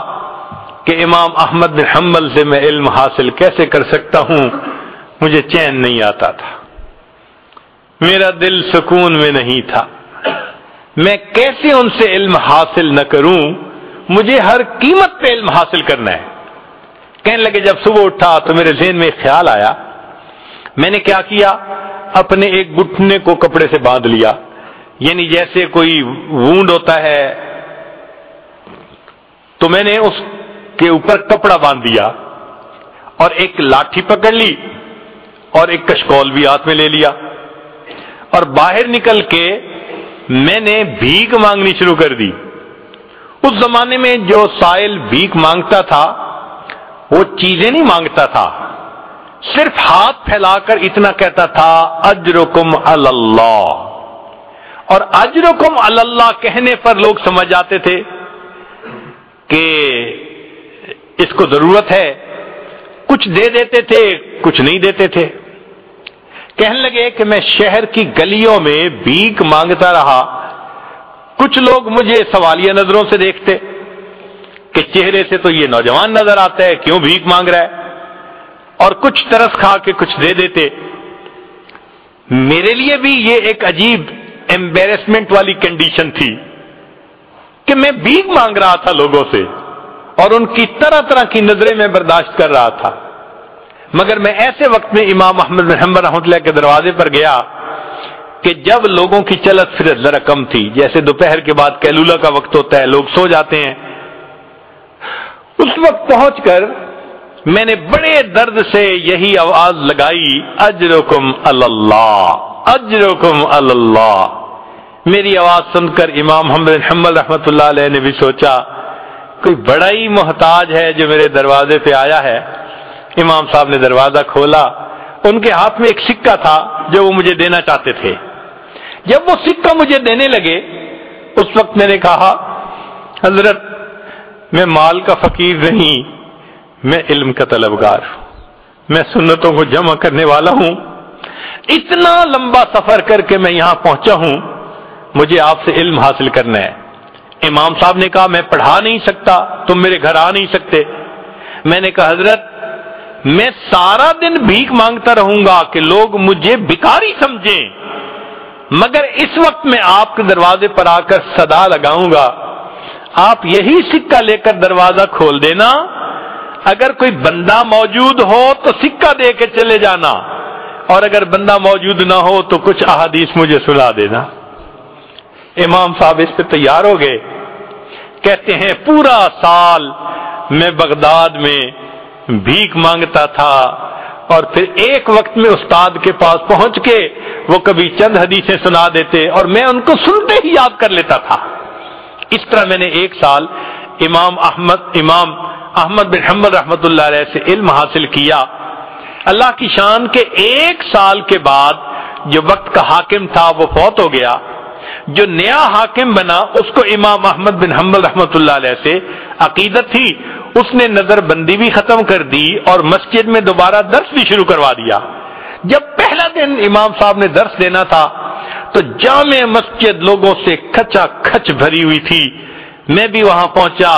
کہ امام احمد بن حنبل سے میں علم حاصل کیسے کر سکتا ہوں. مجھے چین نہیں آتا تھا، میرا دل سکون میں نہیں تھا. میں کیسے ان سے علم حاصل نہ کروں، مجھے ہر قیمت پہ علم حاصل کرنا ہے. کہنے لگے جب صبح اٹھا تو میرے ذہن میں ایک خیال آیا. میں نے کیا کیا، اپنے ایک گھٹنے کو کپڑے سے باندھ لیا، یعنی جیسے کوئی وونڈ ہوتا ہے تو میں نے اس کے اوپر کپڑا باندھ دیا اور ایک لاٹھی پکڑ لی اور ایک کشکول بھی ہاتھ میں لے لیا اور باہر نکل کے میں نے بھیک مانگنی شروع کر دی. اس زمانے میں جو سائل بھیک مانگتا تھا وہ چیزیں نہیں مانگتا تھا، صرف ہاتھ پھیلا کر اتنا کہتا تھا اجرکم علی اللہ. اور اجرکم علی اللہ کہنے پر لوگ سمجھ جاتے تھے کہ اس کو ضرورت ہے، کچھ دے دیتے تھے کچھ نہیں دیتے تھے. کہنے لگے کہ میں شہر کی گلیوں میں بھیک مانگتا رہا. کچھ لوگ مجھے سوالیہ نظروں سے دیکھتے کہ چہرے سے تو یہ نوجوان نظر آتا ہے، کیوں بھیک مانگ رہا ہے، اور کچھ ترس کھا کے کچھ دے دیتے. میرے لیے بھی یہ ایک عجیب ایمبیرسمنٹ والی کنڈیشن تھی کہ میں بھیک مانگ رہا تھا لوگوں سے اور ان کی طرح طرح کی نظریں میں برداشت کر رہا تھا. مگر میں ایسے وقت میں امام احمد بن حنبل رحمۃ اللہ کے دروازے پر گیا کہ جب لوگوں کی چلت پھرت ذرا کم تھی، جیسے دوپہر کے بعد قیلولہ کا وقت ہوتا ہے، لوگ سو جاتے ہیں. اس وقت پہنچ کر میں نے بڑے درد سے یہی آواز لگائی اجرکم علی اللہ، اجرکم علی اللہ. میری آواز سن کر امام احمد بن حنبل رحمۃ اللہ علیہ نے بھی سوچا کوئی بڑا ہی محتاج ہے جو میرے دروازے پہ آیا ہے. امام صاحب نے دروازہ کھولا، ان کے ہاتھ میں ایک سکہ تھا جو وہ مجھے دینا چاہتے تھے. جب وہ سکہ مجھے دینے لگے اس وقت میں نے کہا حضرت میں مال کا فقیر نہیں، میں علم کا طلبگار ہوں، میں سنتوں کو جمع کرنے والا ہوں. اتنا لمبا سفر کر کے میں یہاں پہنچا ہوں، مجھے آپ سے علم حاصل کرنا ہے. امام صاحب نے کہا میں پڑھا نہیں سکتا، تم میرے گھر آ نہیں سکتے. میں نے کہا حضرت میں سارا دن بھیک مانگتا رہوں گا کہ لوگ مجھے بھکاری سمجھیں، مگر اس وقت میں آپ کے دروازے پر آ کر صدا لگاؤں گا، آپ یہی سکہ لے کر دروازہ کھول دینا، اگر کوئی بندہ موجود ہو تو سکہ دے کے چلے جانا، اور اگر بندہ موجود نہ ہو تو کچھ احادیث مجھے سنا دینا. امام صاحب اس پہ تیار ہو گئے. کہتے ہیں پورا سال میں بغداد میں بھیک مانگتا تھا اور پھر ایک وقت میں استاد کے پاس پہنچ کے وہ کبھی چند حدیثیں سنا دیتے اور میں ان کو سنتے ہی یاد کر لیتا تھا. اس طرح میں نے ایک سال امام احمد بن حنبل رحمۃ اللہ علیہ سے علم حاصل کیا. اللہ کی شان کے ایک سال کے بعد جو وقت کا حاکم تھا وہ فوت ہو گیا. جو نیا حاکم بنا اس کو امام احمد بن حنبل رحمۃ اللہ علیہ سے عقیدت تھی. اس نے نظر بندی بھی ختم کر دی اور مسجد میں دوبارہ درس بھی شروع کروا دیا۔ جب پہلا دن امام صاحب نے درس دینا تھا تو جامع مسجد لوگوں سے کھچا کھچ بھری ہوئی تھی، میں بھی وہاں پہنچا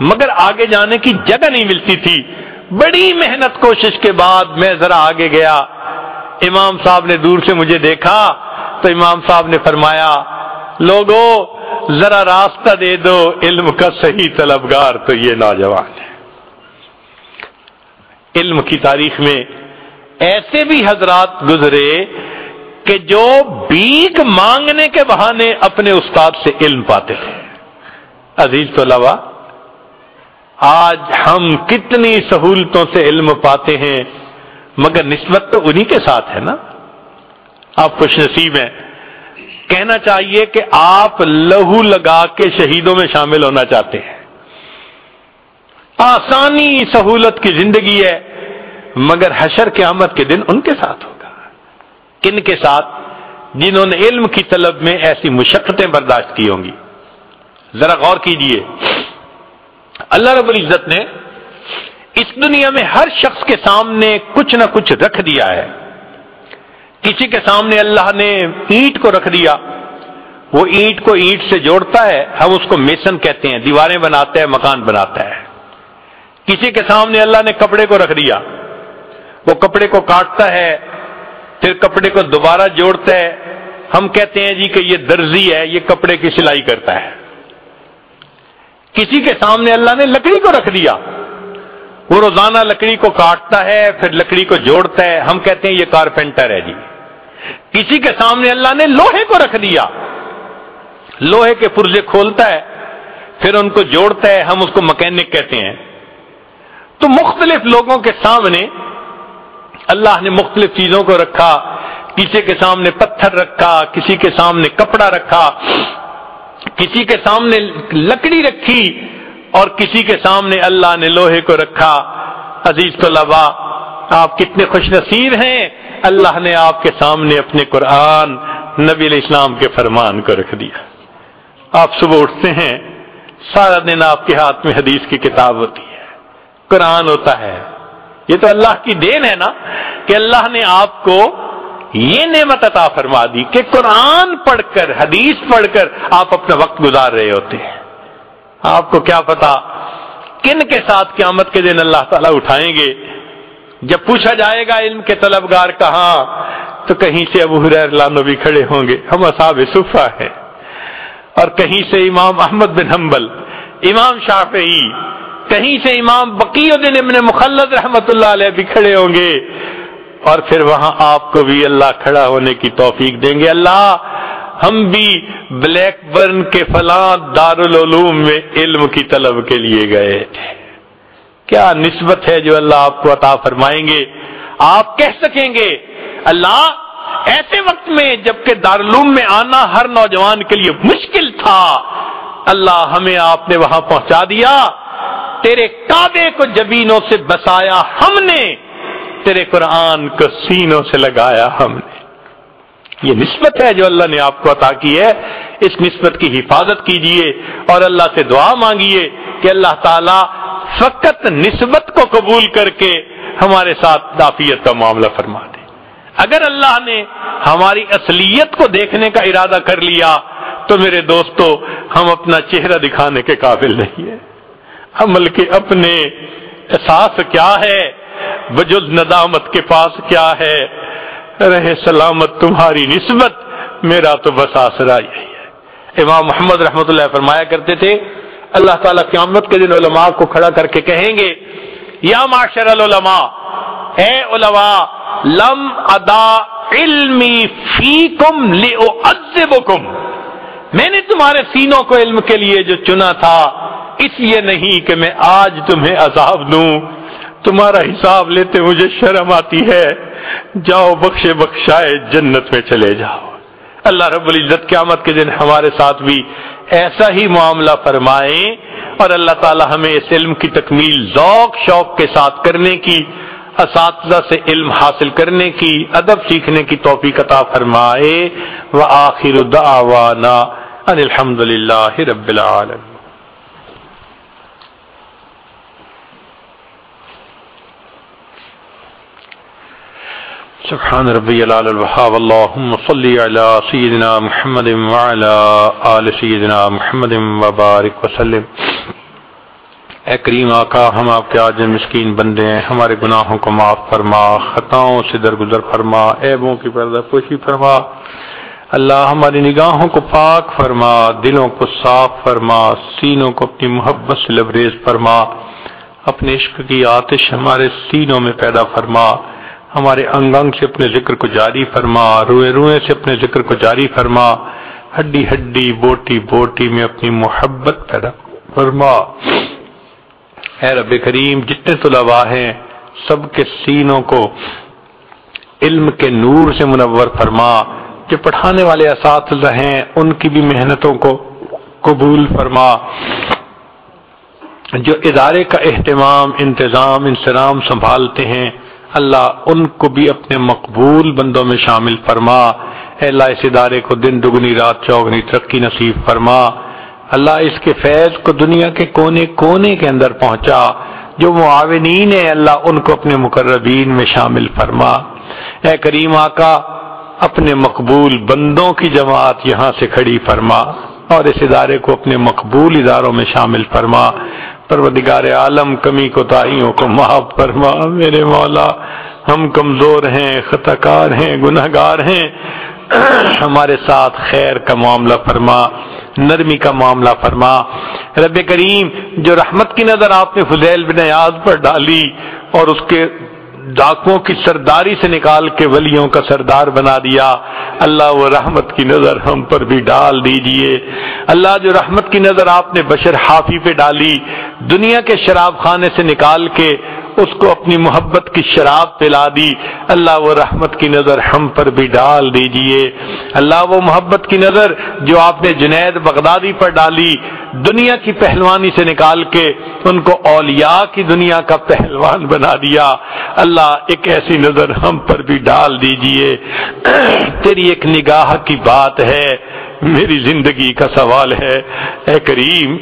مگر آگے جانے کی جگہ نہیں ملتی تھی۔ بڑی محنت کوشش کے بعد میں ذرا آگے گیا، امام صاحب نے دور سے مجھے دیکھا تو امام صاحب نے فرمایا، لوگوں ذرا راستہ دے دو، علم کا صحیح طلبگار تو یہ نوجوان ہے۔ علم کی تاریخ میں ایسے بھی حضرات گزرے کہ جو بھیک مانگنے کے بہانے اپنے استاد سے علم پاتے تھے۔ عزیز طلباء، آج ہم کتنی سہولتوں سے علم پاتے ہیں مگر نسبت تو انہی کے ساتھ ہے نا۔ آپ خوش نصیب ہیں، کہنا چاہیے کہ آپ لہو لگا کے شہیدوں میں شامل ہونا چاہتے ہیں۔ آسانی سہولت کی زندگی ہے مگر حشر قیامت کے دن ان کے ساتھ ہوگا۔ کن کے ساتھ؟ جنہوں نے علم کی طلب میں ایسی مشقتیں برداشت کی ہوں گی۔ ذرا غور کیجئے، اللہ رب العزت نے اس دنیا میں ہر شخص کے سامنے کچھ نہ کچھ رکھ دیا ہے۔ کسی کے سامنے اللہ نے اینٹ کو رکھ دیا، وہ اینٹ کو اینٹ سے جوڑتا ہے، ہم اس کو میسن کہتے ہیں، دیواریں بناتا ہے، مکان بناتا ہے۔ کسی کے سامنے اللہ نے کپڑے کو رکھ دیا، وہ کپڑے کو کاٹتا ہے، پھر کپڑے کو دوبارہ جوڑتا ہے، ہم کہتے ہیں جی کہ یہ درزی ہے، یہ کپڑے کی سلائی کرتا ہے۔ کسی کے سامنے اللہ نے لکڑی کو رکھ دیا، وہ روزانہ لکڑی کو کاٹتا ہے، پھر لکڑی کو جوڑتا ہے، ہم کہتے ہیں یہ کارپینٹر ہے جی۔ کسی کے سامنے اللہ نے لوہے کو رکھ دیا، لوہے کے پرزے کھولتا ہے، پھر ان کو جوڑتا ہے، ہم اس کو مکینک کہتے ہیں۔ تو مختلف لوگوں کے سامنے اللہ نے مختلف چیزوں کو رکھا، کسی کے سامنے پتھر رکھا، کسی کے سامنے کپڑا رکھا، کسی کے سامنے لکڑی رکھی اور کسی کے سامنے اللہ نے لوہے کو رکھا۔ عزیز طلباء، آپ کتنے خوش نصیب ہیں، اللہ نے آپ کے سامنے اپنے قرآن، نبی علیہ السلام کے فرمان کو رکھ دیا۔ آپ صبح اٹھتے ہیں، سارا دن آپ کے ہاتھ میں حدیث کی کتاب ہوتی ہے، قرآن ہوتا ہے۔ یہ تو اللہ کی دین ہے نا کہ اللہ نے آپ کو یہ نعمت عطا فرما دی کہ قرآن پڑھ کر، حدیث پڑھ کر آپ اپنا وقت گزار رہے ہوتے ہیں۔ آپ کو کیا پتا کن کے ساتھ قیامت کے دن اللہ تعالیٰ اٹھائیں گے۔ جب پوچھا جائے گا علم کے طلبگار کہاں، تو کہیں سے ابو ہریرہ رضی اللہ عنہ بھی کھڑے ہوں گے، ہم اصحاب صفہ ہیں، اور کہیں سے امام احمد بن حنبل، امام شافعی، کہیں سے امام بقی الدین ابن مخلد رحمت اللہ علیہ بھی کھڑے ہوں گے، اور پھر وہاں آپ کو بھی اللہ کھڑا ہونے کی توفیق دیں گے۔ اللہ ہم بھی بلیک برن کے فلاں دارالعلوم میں علم کی طلب کے لیے گئے تھے۔ کیا نسبت ہے جو اللہ آپ کو عطا فرمائیں گے۔ آپ کہہ سکیں گے اللہ ایسے وقت میں جبکہ دارالعلوم میں آنا ہر نوجوان کے لیے مشکل تھا، اللہ ہمیں آپ نے وہاں پہنچا دیا، تیرے کعبے کو جبینوں سے بسایا ہم نے، تیرے قرآن کو سینوں سے لگایا ہم نے۔ یہ نسبت ہے جو اللہ نے آپ کو عطا کی ہے، اس نسبت کی حفاظت کیجئے اور اللہ سے دعا مانگیے کہ اللہ تعالیٰ فقط نسبت کو قبول کر کے ہمارے ساتھ عافیت کا معاملہ فرما دے۔ اگر اللہ نے ہماری اصلیت کو دیکھنے کا ارادہ کر لیا تو میرے دوستو ہم اپنا چہرہ دکھانے کے قابل نہیں ہیں۔ عمل کے اپنے احساس کیا ہے، بجز ندامت کے پاس کیا ہے، رہے سلامت تمہاری نسبت، میرا تو بس آسرا یہی ہے۔ امام محمد رحمت اللہ فرمایا کرتے تھے اللہ تعالیٰ قیامت کے دن علماء کو کھڑا کر کے کہیں گے یا معاشر العلماء، اے علماء، لم ادا علمی فیکم لأعذبکم، میں نے تمہارے سینوں کو علم کے لیے جو چنا تھا اس لیے نہیں کہ میں آج تمہیں عذاب دوں، تمہارا حساب لیتے مجھے شرم آتی ہے، جاؤ بخشے بخشائے جنت میں چلے جاؤ۔ اللہ رب العزت قیامت کے دن ہمارے ساتھ بھی ایسا ہی معاملہ فرمائیں اور اللہ تعالی ہمیں اس علم کی تکمیل ذوق شوق کے ساتھ کرنے کی، اساتذہ سے علم حاصل کرنے کی، ادب سیکھنے کی توفیق عطا فرمائے۔ وآخر دعوانا ان الحمد للہ رب العالمین۔ سبحان ربی العلی الوہاب اللہم صلی علی سیدنا محمد وعلی آل سیدنا محمد وبارک وسلم۔ اے کریم آقا، ہم آپ کے عاجز مسکین بندے ہیں، ہمارے گناہوں کو معاف فرما، خطاؤں سے درگزر فرما، عیبوں کی پردہ پوشی فرما۔ اللہ ہماری نگاہوں کو پاک فرما، دلوں کو صاف فرما، سینوں کو اپنی محبت سے لبریز فرما، اپنے عشق کی آتش ہمارے سینوں میں پیدا فرما، ہمارے انگ انگ سے اپنے ذکر کو جاری فرما، روئے روئے سے اپنے ذکر کو جاری فرما، ہڈی ہڈی بوٹی بوٹی میں اپنی محبت پیدا فرما۔ اے رب کریم، جتنے طلباء ہیں سب کے سینوں کو علم کے نور سے منور فرما، جو پڑھانے والے اساتذہ ہیں ان کی بھی محنتوں کو قبول فرما، جو ادارے کا اہتمام انتظام انصرام سنبھالتے ہیں اللہ ان کو بھی اپنے مقبول بندوں میں شامل فرما۔ اے اللہ اس ادارے کو دن دگنی رات چوگنی ترقی نصیب فرما۔ اللہ اس کے فیض کو دنیا کے کونے کونے کے اندر پہنچا، جو معاونین ہیں اللہ ان کو اپنے مقربین میں شامل فرما۔ اے کریم آقا، اپنے مقبول بندوں کی جماعت یہاں سے کھڑی فرما اور اس ادارے کو اپنے مقبول اداروں میں شامل فرما۔ پروردگار عالم، کمی کوتاہیوں کو معاف فرما۔ میرے مولا، ہم کمزور ہیں، خطا کار ہیں، گناہ گار ہیں، ہمارے ساتھ خیر کا معاملہ فرما، نرمی کا معاملہ فرما۔ رب کریم، جو رحمت کی نظر آپ نے فضیل بن عیاض پر ڈالی اور اس کے ڈاکوؤں کی سرداری سے نکال کے ولیوں کا سردار بنا دیا، اللہ وہ رحمت کی نظر ہم پر بھی ڈال دیجئے۔ اللہ جو رحمت کی نظر آپ نے بشر حافی پہ ڈالی، دنیا کے شراب خانے سے نکال کے اس کو اپنی محبت کی شراب پلا دی، اللہ وہ رحمت کی نظر ہم پر بھی ڈال دیجئے۔ اللہ وہ محبت کی نظر جو آپ نے جنید بغدادی پر ڈالی، دنیا کی پہلوانی سے نکال کے ان کو اولیاء کی دنیا کا پہلوان بنا دیا، اللہ ایک ایسی نظر ہم پر بھی ڈال دیجئے۔ تیری ایک نگاہ کی بات ہے، میری زندگی کا سوال ہے، اے کریم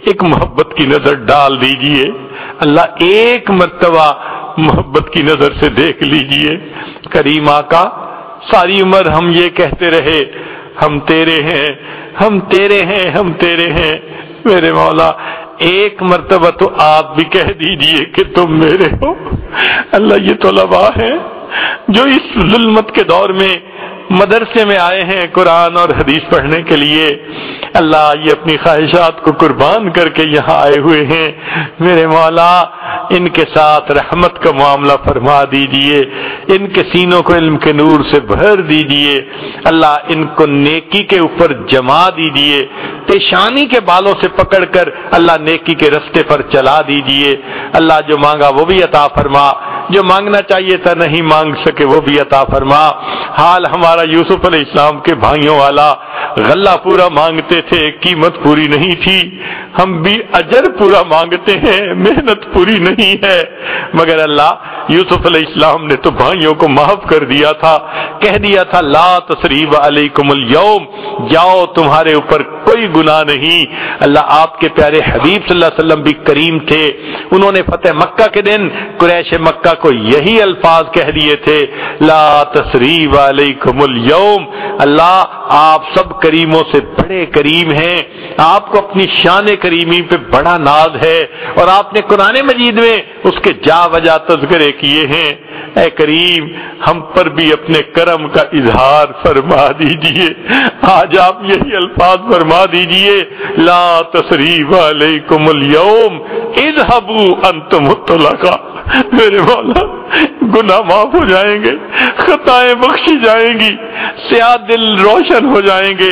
ایک محبت کی نظر ڈال دیجئے۔ اللہ ایک مرتبہ محبت کی نظر سے دیکھ لیجئے۔ کریم آقا، ساری عمر ہم یہ کہتے رہے ہم تیرے ہیں، ہم تیرے ہیں، ہم تیرے ہیں، میرے مولا ایک مرتبہ تو آپ بھی کہہ دیجئے کہ تم میرے ہو۔ اللہ یہ طلباء ہیں جو اس ظلمت کے دور میں مدرسے میں آئے ہیں قرآن اور حدیث پڑھنے کے لیے، اللہ یہ اپنی خواہشات کو قربان کر کے یہاں آئے ہوئے ہیں، میرے مولا ان کے ساتھ رحمت کا معاملہ فرما دیجئے، ان کے سینوں کو علم کے نور سے بھر دیجئے، اللہ ان کو نیکی کے اوپر جما دیجئے، پیشانی کے بالوں سے پکڑ کر اللہ نیکی کے رستے پر چلا دیجئے۔ اللہ جو مانگا وہ بھی عطا فرما، جو مانگنا چاہیے تھا نہیں مانگ سکے وہ بھی عطا فرما۔ حال ہمارا یوسف علیہ السلام کے بھائیوں والا، غلہ پورا مانگتے تھے، قیمت پوری نہیں تھی، ہم بھی اجر پورا مانگتے ہیں، محنت پوری نہیں ہے، مگر اللہ یوسف علیہ السلام نے تو بھائیوں کو معاف کر دیا تھا، کہہ دیا تھا لا تثریب علیکم اليوم، جاؤ تمہارے اوپر کوئی گناہ نہیں۔ اللہ آپ کے پیارے حبیب صلی اللہ علیہ وسلم بھی کریم تھے، انہوں نے فتح مکہ کے دن قریش مکہ کو یہی الفاظ کہہ دیے تھے لا تثریب علیکم اليوم، اللہ آپ سب کریموں سے بڑے کریم ہیں، آپ کو اپنی شان کریمی پہ بڑا ناز ہے اور آپ نے قرآن مجید میں اس کے جا وجہ تذکرے کیے ہیں۔ اے کریم ہم پر بھی اپنے کرم کا اظہار فرما دیجئے، آج آپ یہی الفاظ فرما دیجئے لا تثریب علیکم اليوم اذهبوا انتم الطلقاء، میرے مولا گناہ معاف ہو جائیں گے، خطائیں بخشی جائیں گی، سیاہ دل روشن ہو جائیں گے،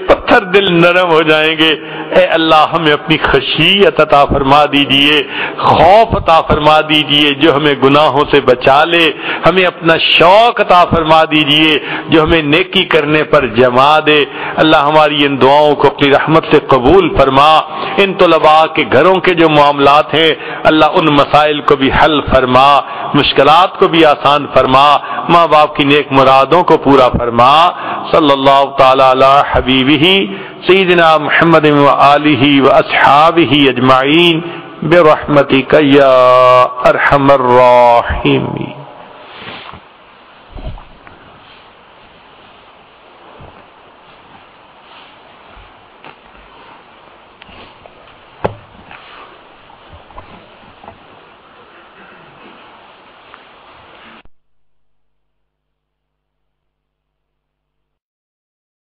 پتھر دل نرم ہو جائیں گے۔ اے اللہ ہمیں اپنی خشیت عطا فرما دیجئے، خوف عطا فرما دیجئے جو ہمیں گناہوں سے بچا لے، ہمیں اپنا شوق عطا فرما دیجئے جو ہمیں نیکی کرنے پر جما دے۔ اللہ ہماری ان دعاؤں کو اپنی رحمت سے قبول فرما، ان طلباء کے گھروں کے جو معاملات ہیں اللہ ان مسائل کو بھی حل فرما، مشکلات کو بھی آسان فرما، ماں باپ کی نیک مرادوں کو پورا فرما۔ صلی اللہ تعالی علی حبیبہ سیدنا محمد و آلہ و اصحابہ اجمعین برحمتک یا ارحم الراحمین۔